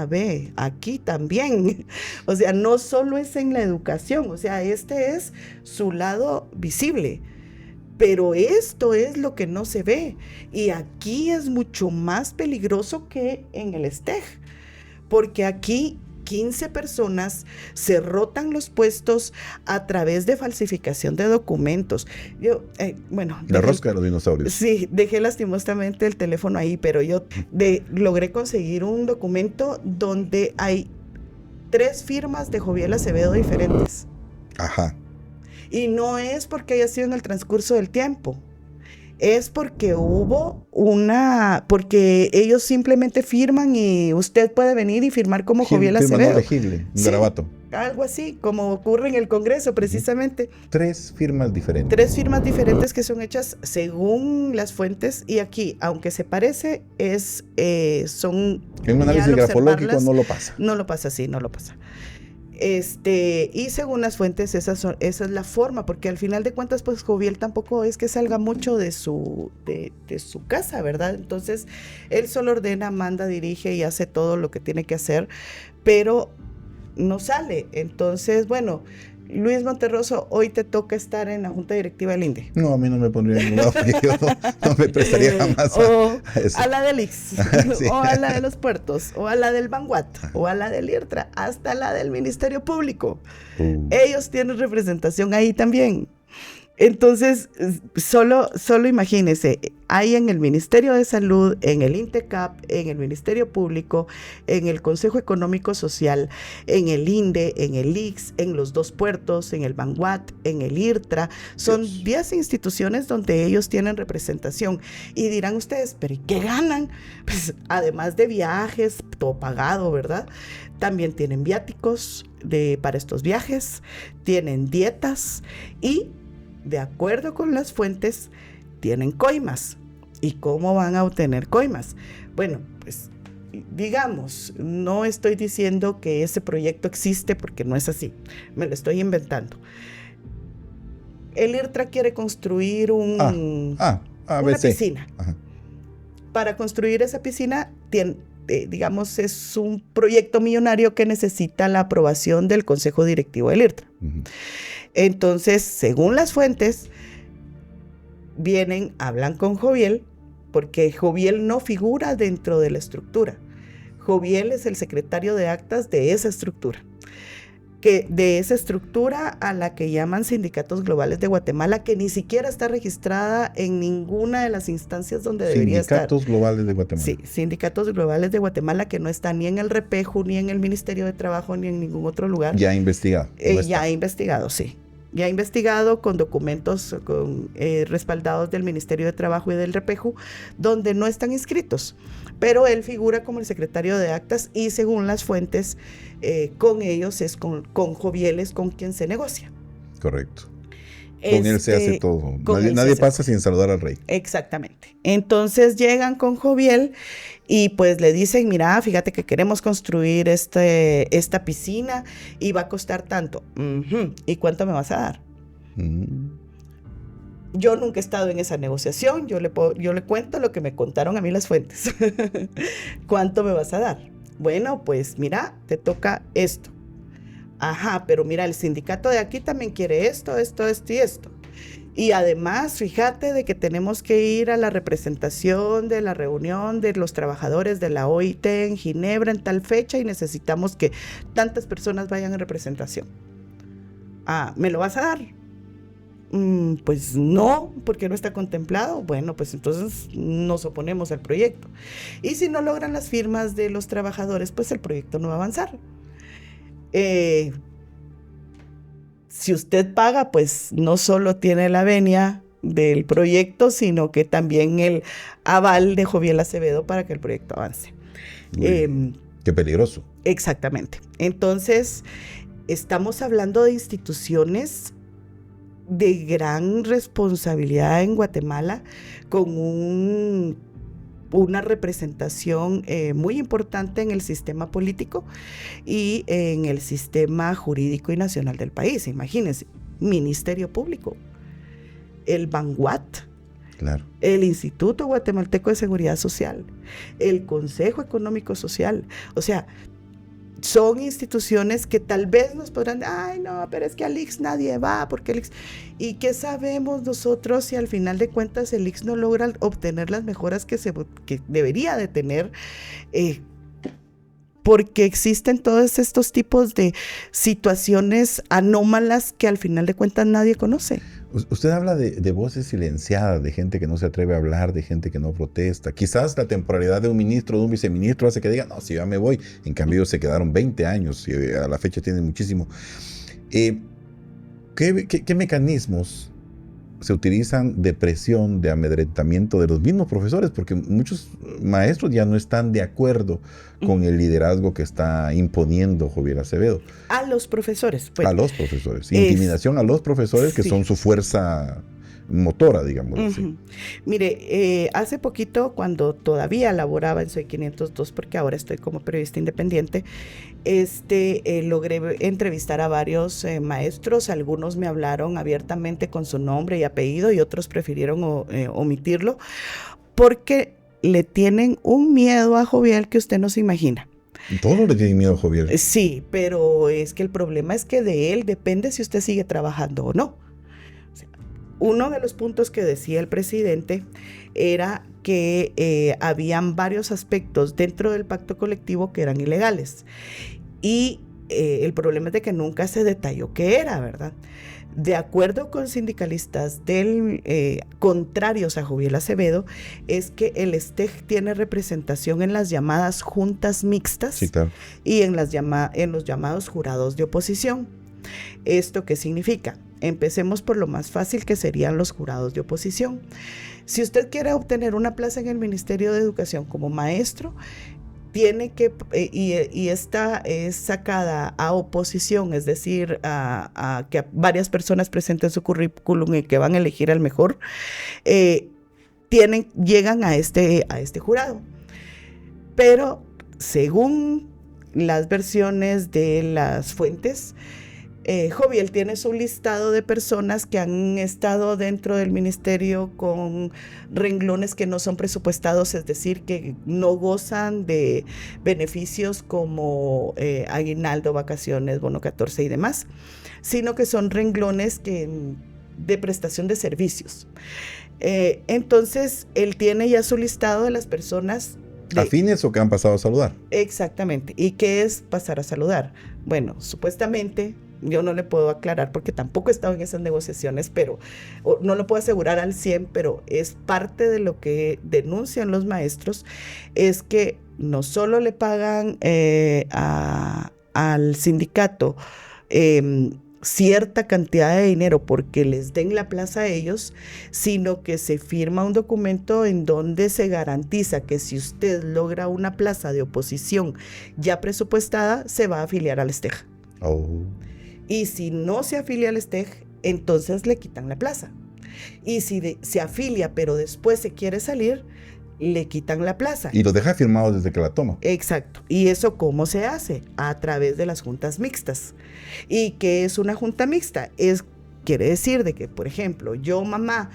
ve, aquí también. O sea, no solo es en la educación, o sea, este es su lado visible, pero esto es lo que no se ve, y aquí es mucho más peligroso que en el STEG, porque aquí 15 personas se rotan los puestos a través de falsificación de documentos. La rosca de los dinosaurios. Sí, dejé lastimosamente el teléfono ahí, pero yo logré conseguir un documento donde hay 3 firmas de Joviel Acevedo diferentes. Ajá. Y no es porque haya sido en el transcurso del tiempo. Es porque porque ellos simplemente firman y usted puede venir y firmar como Joviel Acevedo. No legible, un garabato. Algo así, como ocurre en el Congreso precisamente. 3 firmas diferentes. 3 firmas diferentes que son hechas según las fuentes, y aquí, aunque se parece, son... En un análisis grafológico no lo pasa. No lo pasa, sí, no lo pasa. Y según las fuentes, esa es la forma, porque al final de cuentas, pues Joviel tampoco es que salga mucho de su casa, ¿verdad? Entonces, él solo ordena, manda, dirige y hace todo lo que tiene que hacer, pero no sale. Entonces, bueno, Luis Monterroso, hoy te toca estar en la Junta Directiva del INDE. No, a mí no me pondría en ningún lado, yo no me prestaría jamás a eso. A la del IX, sí. O a la de los puertos, o a la del Banguat, o a la del IRTRA, hasta la del Ministerio Público. Ellos tienen representación ahí también. Entonces, solo imagínense, hay en el Ministerio de Salud, en el INTECAP, en el Ministerio Público, en el Consejo Económico Social, en el INDE, en el ICS, en los 2 puertos, en el Banguat, en el IRTRA. Son 10 instituciones donde ellos tienen representación. Y dirán ustedes, ¿pero y qué ganan? Pues además de viajes, todo pagado, ¿verdad? También tienen viáticos para estos viajes, tienen dietas y, de acuerdo con las fuentes, tienen coimas. ¿Y cómo van a obtener coimas? Bueno, pues digamos, no estoy diciendo que ese proyecto existe porque no es así, me lo estoy inventando. El IRTRA quiere construir una piscina. Ajá. Para construir esa piscina, digamos, es un proyecto millonario que necesita la aprobación del Consejo Directivo del IRTRA. Uh-huh. Entonces, según las fuentes, hablan con Joviel, porque Joviel no figura dentro de la estructura. Joviel es el secretario de actas de esa estructura, a la que llaman Sindicatos Globales de Guatemala, que ni siquiera está registrada en ninguna de las instancias donde debería estar. Sindicatos Globales de Guatemala. Sí, Sindicatos Globales de Guatemala, que no está ni en el REPEJU, ni en el Ministerio de Trabajo, ni en ningún otro lugar. Ya ha investigado. Ya ha investigado, sí. Ya ha investigado con documentos respaldados del Ministerio de Trabajo y del REPEJU, donde no están inscritos. Pero él figura como el secretario de actas y, según las fuentes, con ellos es con Joviel es con quien se negocia. Correcto. Con él se hace todo. Nadie pasa sin saludar al rey. Exactamente. Entonces llegan con Joviel y pues le dicen, mira, fíjate que queremos construir esta piscina y va a costar tanto. Uh-huh. ¿Y cuánto me vas a dar? Uh-huh. Yo nunca he estado en esa negociación, yo le cuento lo que me contaron a mí las fuentes. ¿Cuánto me vas a dar? Bueno, pues mira, te toca esto. Ajá, pero mira, el sindicato de aquí también quiere esto y esto. Y además, fíjate de que tenemos que ir a la representación de la reunión de los trabajadores de la OIT en Ginebra en tal fecha y necesitamos que tantas personas vayan en representación. Ah, ¿me lo vas a dar? Pues no, porque no está contemplado. Bueno, pues entonces nos oponemos al proyecto. Y si no logran las firmas de los trabajadores, pues el proyecto no va a avanzar. Si usted paga, pues no solo tiene la venia del proyecto, sino que también el aval de Joviel Acevedo para que el proyecto avance. Qué peligroso. Exactamente. Entonces, estamos hablando de instituciones de gran responsabilidad en Guatemala, con una representación muy importante en el sistema político y en el sistema jurídico y nacional del país. Imagínense, Ministerio Público, el Banguat, claro, el Instituto Guatemalteco de Seguridad Social, el Consejo Económico Social. O sea, son instituciones que tal vez nos podrán, ay no, pero es que al ICS nadie va, porque el ICS, ¿y qué sabemos nosotros si al final de cuentas el ICS no logra obtener las mejoras que debería de tener? Porque existen todos estos tipos de situaciones anómalas que al final de cuentas nadie conoce. Usted habla de voces silenciadas, de gente que no se atreve a hablar, de gente que no protesta. Quizás la temporalidad de un ministro o de un viceministro hace que digan, no, si ya me voy. En cambio, se quedaron 20 años y a la fecha tienen muchísimo. ¿Qué mecanismos se utilizan de presión, de amedrentamiento de los mismos profesores? Porque muchos maestros ya no están de acuerdo con el liderazgo que está imponiendo Joviel Acevedo. A los profesores. Pues, a los profesores. Intimidación a los profesores, que son su fuerza motora, digamos así. Uh-huh. Mire, hace poquito, cuando todavía laboraba en Soy 502, porque ahora estoy como periodista independiente, logré entrevistar a varios maestros. Algunos me hablaron abiertamente con su nombre y apellido y otros prefirieron omitirlo, porque le tienen un miedo a Joviel que usted no se imagina. Todos le tienen miedo a Joviel. Sí, pero es que el problema es que de él depende si usted sigue trabajando o no. Uno de los puntos que decía el presidente era que habían varios aspectos dentro del pacto colectivo que eran ilegales. Y el problema es de que nunca se detalló qué era, ¿verdad? De acuerdo con sindicalistas contrarios a Joviel Acevedo, es que el STEG tiene representación en las llamadas juntas mixtas, Sí, claro. y en los llamados jurados de oposición. ¿Esto qué significa? Empecemos por lo más fácil, que serían los jurados de oposición. Si usted quiere obtener una plaza en el Ministerio de Educación como maestro, tiene que, y esta es sacada a oposición, es decir, a que varias personas presenten su currículum y que van a elegir al mejor, llegan a este jurado. Pero según las versiones de las fuentes, Joviel tiene su listado de personas que han estado dentro del ministerio con renglones que no son presupuestados, es decir, que no gozan de beneficios como aguinaldo, vacaciones, bono 14 y demás, sino que son renglones de prestación de servicios. Entonces, él tiene ya su listado de las personas ¿afines o que han pasado a saludar? Exactamente. ¿Y qué es pasar a saludar? Bueno, supuestamente, yo no le puedo aclarar porque tampoco he estado en esas negociaciones, pero no lo puedo asegurar al 100, pero es parte de lo que denuncian los maestros, es que no solo le pagan al sindicato cierta cantidad de dinero porque les den la plaza a ellos, sino que se firma un documento en donde se garantiza que si usted logra una plaza de oposición ya presupuestada, se va a afiliar al STEG. Oh. Y si no se afilia al STEG, entonces le quitan la plaza. Y si se afilia pero después se quiere salir, le quitan la plaza. Y lo deja firmado desde que la toma. Exacto. ¿Y eso cómo se hace? A través de las juntas mixtas. ¿Y qué es una junta mixta? Quiere decir de que, por ejemplo, yo mamá,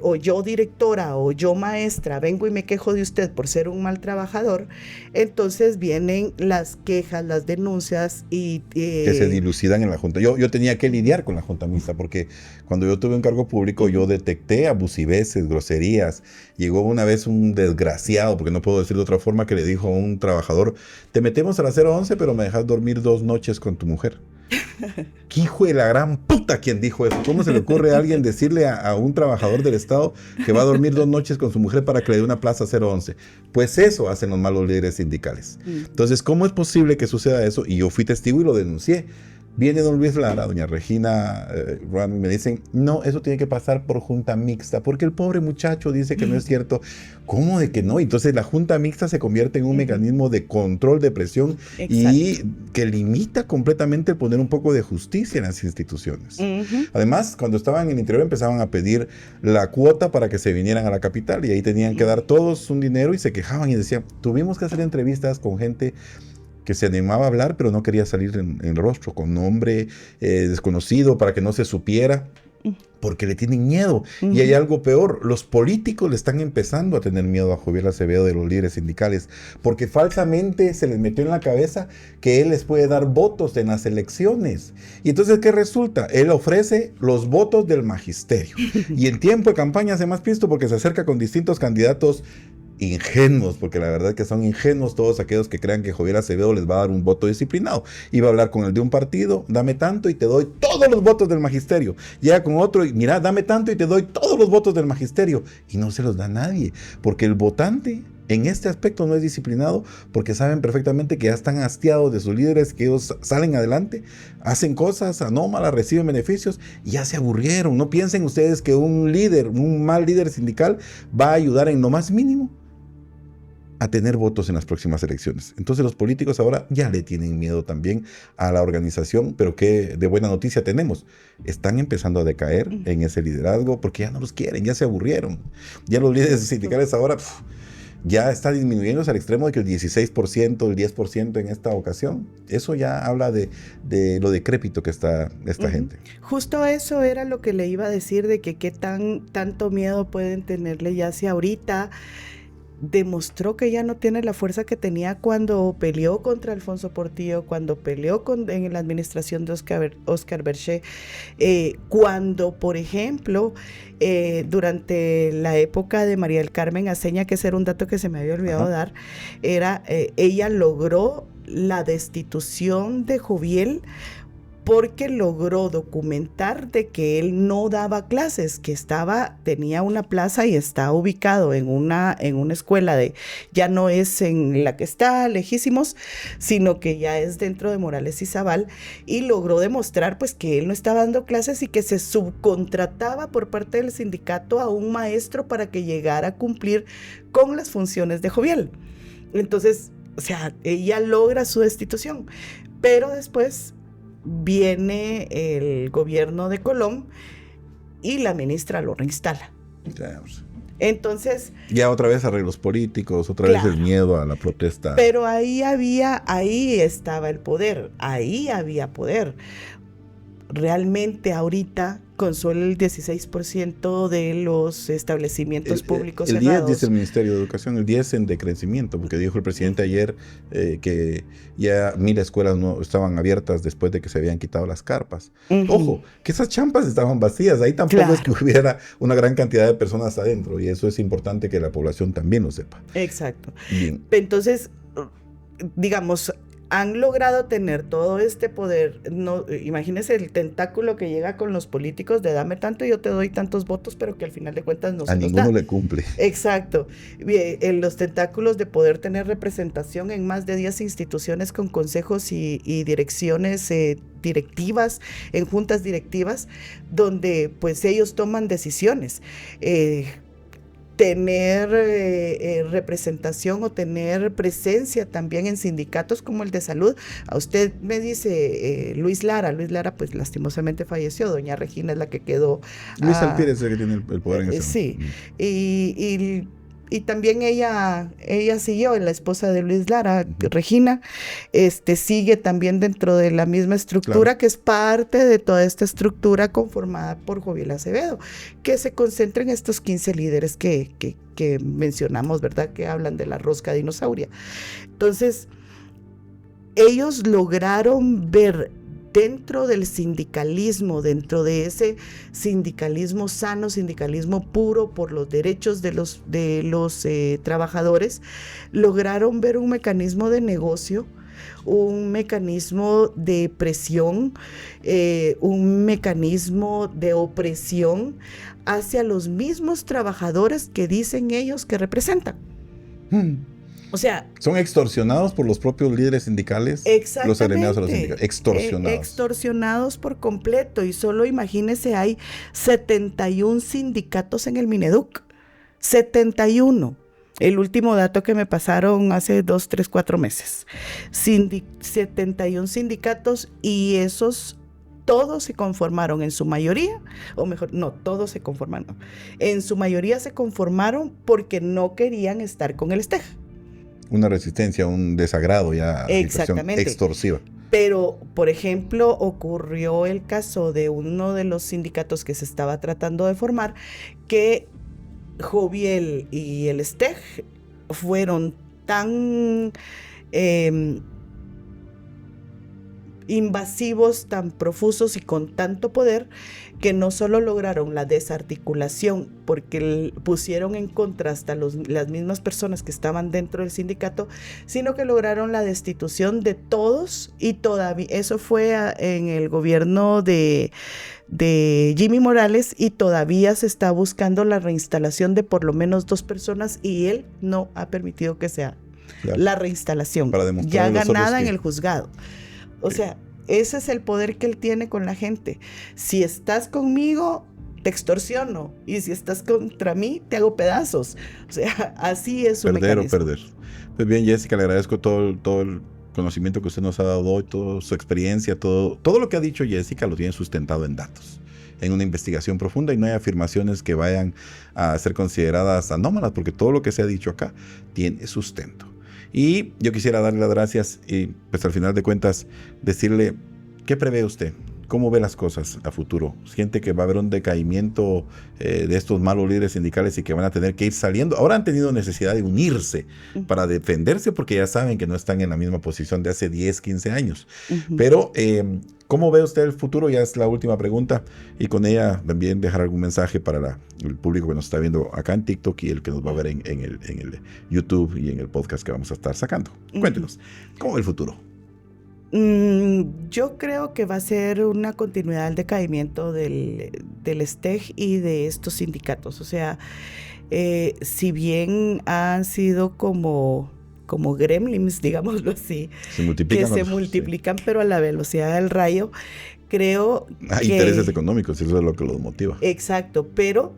o yo directora, o yo maestra, vengo y me quejo de usted por ser un mal trabajador, entonces vienen las quejas, las denuncias y... que se dilucidan en la junta. Yo tenía que lidiar con la junta mixta porque cuando yo tuve un cargo público yo detecté abusiveces, groserías. Llegó una vez un desgraciado, porque no puedo decir de otra forma, que le dijo a un trabajador: te metemos a las 0:11 pero me dejas dormir 2 noches con tu mujer. ¿Qué hijo de la gran puta quien dijo eso? ¿Cómo se le ocurre a alguien decirle a un trabajador del Estado que va a dormir 2 noches con su mujer para que le dé una plaza 0:11? Pues eso hacen los malos líderes sindicales. Entonces, ¿cómo es posible que suceda eso? Y yo fui testigo y lo denuncié. Viene don Luis Lara, doña Regina Ruan, y me dicen: no, eso tiene que pasar por junta mixta, porque el pobre muchacho dice que no es cierto. ¿Cómo de que no? Entonces la junta mixta se convierte en un mecanismo de control, de presión, y que limita completamente el poner un poco de justicia en las instituciones. Además, cuando estaban en el interior empezaban a pedir la cuota para que se vinieran a la capital, y ahí tenían que dar todos un dinero y se quejaban y decían: tuvimos que hacer entrevistas con gente que se animaba a hablar, pero no quería salir en rostro, con nombre desconocido, para que no se supiera, porque le tienen miedo. Y hay algo peor: los políticos le están empezando a tener miedo a Joviel Acevedo, de los líderes sindicales, porque falsamente se les metió en la cabeza que él les puede dar votos en las elecciones. Y entonces, ¿qué resulta? Él ofrece los votos del magisterio. Y en tiempo de campaña hace más pisto porque se acerca con distintos candidatos ingenuos, porque la verdad es que son ingenuos todos aquellos que crean que Joviel Acevedo les va a dar un voto disciplinado. Iba a hablar con el de un partido: dame tanto y te doy todos los votos del magisterio. Llega con otro y: mira, dame tanto y te doy todos los votos del magisterio. Y no se los da a nadie, porque el votante en este aspecto no es disciplinado, porque saben perfectamente que ya están hastiados de sus líderes, que ellos salen adelante, hacen cosas anómalas, reciben beneficios y ya se aburrieron. No piensen ustedes que un líder, un mal líder sindical, va a ayudar en lo más mínimo a tener votos en las próximas elecciones. Entonces los políticos ahora ya le tienen miedo también a la organización, pero qué de buena noticia tenemos: están empezando a decaer en ese liderazgo porque ya no los quieren, ya se aburrieron. Ya los líderes sindicales ahora ya está disminuyéndose al extremo de que el 16%, el 10% en esta ocasión. Eso ya habla de lo decrépito que está esta gente. Justo eso era lo que le iba a decir, de que qué tanto miedo pueden tenerle ya si ahorita demostró que ya no tiene la fuerza que tenía cuando peleó contra Alfonso Portillo, cuando peleó en la administración de Oscar Berché, cuando, por ejemplo, durante la época de María del Carmen Aceña, que ese era un dato que se me había olvidado dar, ella logró la destitución de Joviel porque logró documentar de que él no daba clases, que tenía una plaza y está ubicado en una escuela ya no es en la que está lejísimos, sino que ya es dentro de Morales y Zabal, y logró demostrar pues que él no estaba dando clases y que se subcontrataba por parte del sindicato a un maestro para que llegara a cumplir con las funciones de Jovial. Entonces, o sea, ella logra su destitución, pero después viene el gobierno de Colón y la ministra lo reinstala. Entonces... Ya otra vez arreglos políticos, otra vez el miedo a la protesta. Pero ahí estaba el poder, ahí había poder. Realmente ahorita con solo el 16% de los establecimientos públicos el cerrados. 10 dice el Ministerio de Educación, el 10 en decrecimiento, porque dijo el presidente ayer que ya 1000 escuelas no estaban abiertas después de que se habían quitado las carpas. Ojo, que esas champas estaban vacías, ahí tampoco es que hubiera una gran cantidad de personas adentro, y eso es importante que la población también lo sepa. Exacto. Bien. Entonces, digamos, han logrado tener todo este poder. No, imagínense el tentáculo que llega con los políticos de dame tanto y yo te doy tantos votos, pero que al final de cuentas no se nos da. A ninguno le cumple. Exacto. En los tentáculos de poder tener representación en más de 10 instituciones con consejos y direcciones directivas, en juntas directivas, donde pues ellos toman decisiones. Tener representación o tener presencia también en sindicatos como el de salud. A usted me dice Luis Lara pues lastimosamente falleció, doña Regina es la que quedó. Luis Alpírez es el que tiene el poder en ese sí, y también ella siguió, la esposa de Luis Lara, Regina, sigue también dentro de la misma estructura, que es parte de toda esta estructura conformada por Jovial Acevedo, que se concentra en estos 15 líderes que mencionamos, ¿verdad? Que hablan de la rosca dinosauria. Entonces, ellos lograron ver dentro del sindicalismo, dentro de ese sindicalismo sano, sindicalismo puro por los derechos de los trabajadores, lograron ver un mecanismo de negocio, un mecanismo de presión, un mecanismo de opresión hacia los mismos trabajadores que dicen ellos que representan. O sea, son extorsionados por los propios líderes sindicales, los agremiados a los sindicatos, extorsionados por completo. Y solo imagínense, hay 71 sindicatos en el Mineduc, 71. El último dato que me pasaron hace 2, 3, 4 meses. 71 sindicatos, y esos todos se conformaron en su mayoría, o mejor, no, todos se conformaron. En su mayoría se conformaron porque no querían estar con el STEJ. Una resistencia, un desagrado ya, exactamente, extorsiva. Pero, por ejemplo, ocurrió el caso de uno de los sindicatos que se estaba tratando de formar, que Jovial y el STEJ fueron tan invasivos, tan profusos y con tanto poder, que no solo lograron la desarticulación, porque pusieron en contra hasta las mismas personas que estaban dentro del sindicato, sino que lograron la destitución de todos, y todavía eso fue en el gobierno de Jimmy Morales, y todavía se está buscando la reinstalación de por lo menos 2 personas, y él no ha permitido que sea la reinstalación, ya ganada en el juzgado. O sea, ese es el poder que él tiene con la gente. Si estás conmigo, te extorsiono, y si estás contra mí, te hago pedazos. O sea, así es su mecanismo. Perder. Pues bien, Jessica, le agradezco todo el conocimiento que usted nos ha dado hoy, toda su experiencia, todo lo que ha dicho Jessica lo tiene sustentado en datos, en una investigación profunda, y no hay afirmaciones que vayan a ser consideradas anómalas, porque todo lo que se ha dicho acá tiene sustento. Y yo quisiera darle las gracias y pues al final de cuentas decirle, ¿qué prevé usted? ¿Cómo ve las cosas a futuro? ¿Siente que va a haber un decaimiento de estos malos líderes sindicales y que van a tener que ir saliendo? Ahora han tenido necesidad de unirse para defenderse, porque ya saben que no están en la misma posición de hace 10, 15 años. Pero, ¿cómo ve usted el futuro? Ya es la última pregunta, y con ella también dejar algún mensaje para el público que nos está viendo acá en TikTok y el que nos va a ver en el YouTube y en el podcast que vamos a estar sacando. Cuéntenos, ¿cómo ve el futuro? Yo creo que va a ser una continuidad del decaimiento del STEG y de estos sindicatos. O sea, si bien han sido como gremlins, digámoslo así, Se multiplican. que se multiplican, pero a la velocidad del rayo, creo Hay que... intereses económicos, eso es lo que los motiva. Exacto, pero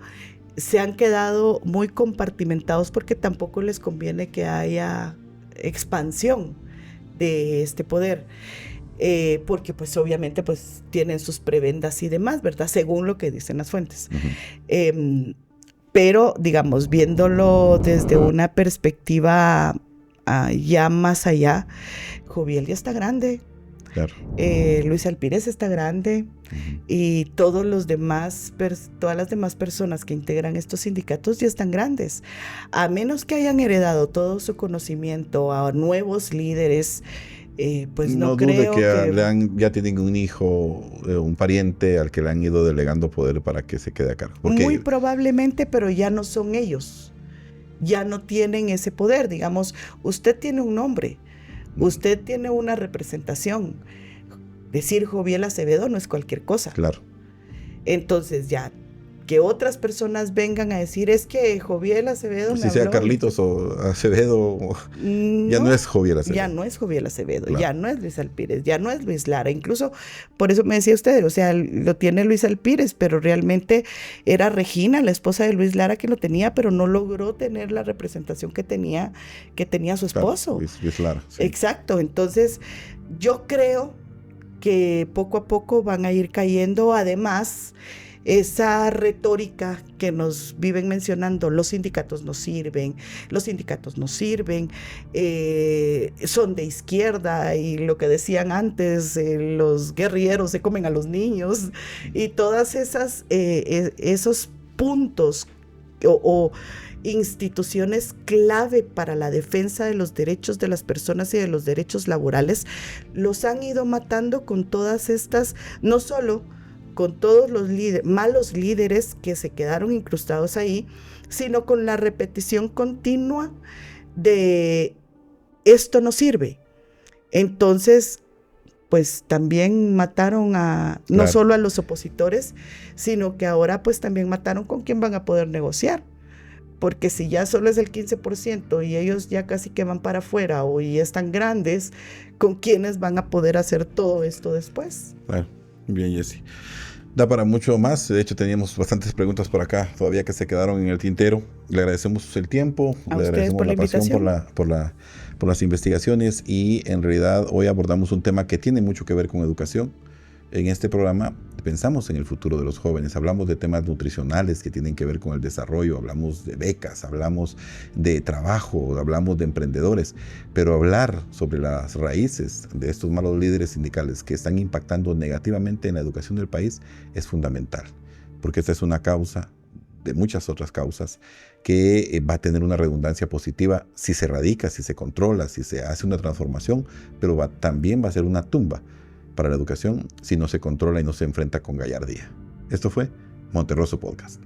se han quedado muy compartimentados porque tampoco les conviene que haya expansión de este poder. Porque pues obviamente pues tienen sus prebendas y demás, ¿verdad? Según lo que dicen las fuentes. Pero digamos, viéndolo desde una perspectiva ya más allá, Joviel ya está grande. Claro. Luis Alpírez está grande y todas las demás personas que integran estos sindicatos ya están grandes. A menos que hayan heredado todo su conocimiento a nuevos líderes, pues no dude creo que ya tienen un hijo, un pariente al que le han ido delegando poder para que se quede a cargo. Muy probablemente, pero ya no son ellos. Ya no tienen ese poder. Digamos, usted tiene un nombre. Usted tiene una representación. Decir Joviel Acevedo no es cualquier cosa. Claro. Entonces ya, que otras personas vengan a decir, es que Joviel Acevedo pues me si habló. sea Carlitos o Acevedo, ya no es Joviel Acevedo. Ya no es Joviel Acevedo, claro. Ya no es Luis Alpírez, ya no es Luis Lara. Incluso, por eso me decía usted, o sea, lo tiene Luis Alpírez, pero realmente era Regina, la esposa de Luis Lara, que lo tenía, pero no logró tener la representación que tenía su esposo. Claro, Luis Lara. Sí. Exacto, entonces yo creo que poco a poco van a ir cayendo, además, esa retórica que nos viven mencionando, los sindicatos no sirven, son de izquierda y lo que decían antes, los guerrilleros se comen a los niños y todas esos puntos o instituciones clave para la defensa de los derechos de las personas y de los derechos laborales, los han ido matando con todas estas, no solo con todos los malos líderes que se quedaron incrustados ahí, sino con la repetición continua de esto no sirve. Entonces, pues también mataron no solo a los opositores, sino que ahora pues también mataron con quién van a poder negociar. Porque si ya solo es el 15% y ellos ya casi que van para afuera o ya están grandes, ¿con quiénes van a poder hacer todo esto después? Bueno, bien, Jessy. Da para mucho más. De hecho, teníamos bastantes preguntas por acá todavía que se quedaron en el tintero. Le agradecemos el tiempo, le agradecemos por la pasión por las investigaciones y en realidad hoy abordamos un tema que tiene mucho que ver con educación. En este programa pensamos en el futuro de los jóvenes, hablamos de temas nutricionales que tienen que ver con el desarrollo, hablamos de becas, hablamos de trabajo, hablamos de emprendedores, pero hablar sobre las raíces de estos malos líderes sindicales que están impactando negativamente en la educación del país es fundamental, porque esta es una causa de muchas otras causas que va a tener una redundancia positiva si se erradica, si se controla, si se hace una transformación, pero también va a ser una tumba para la educación si no se controla y no se enfrenta con gallardía. Esto fue Monterroso Podcast.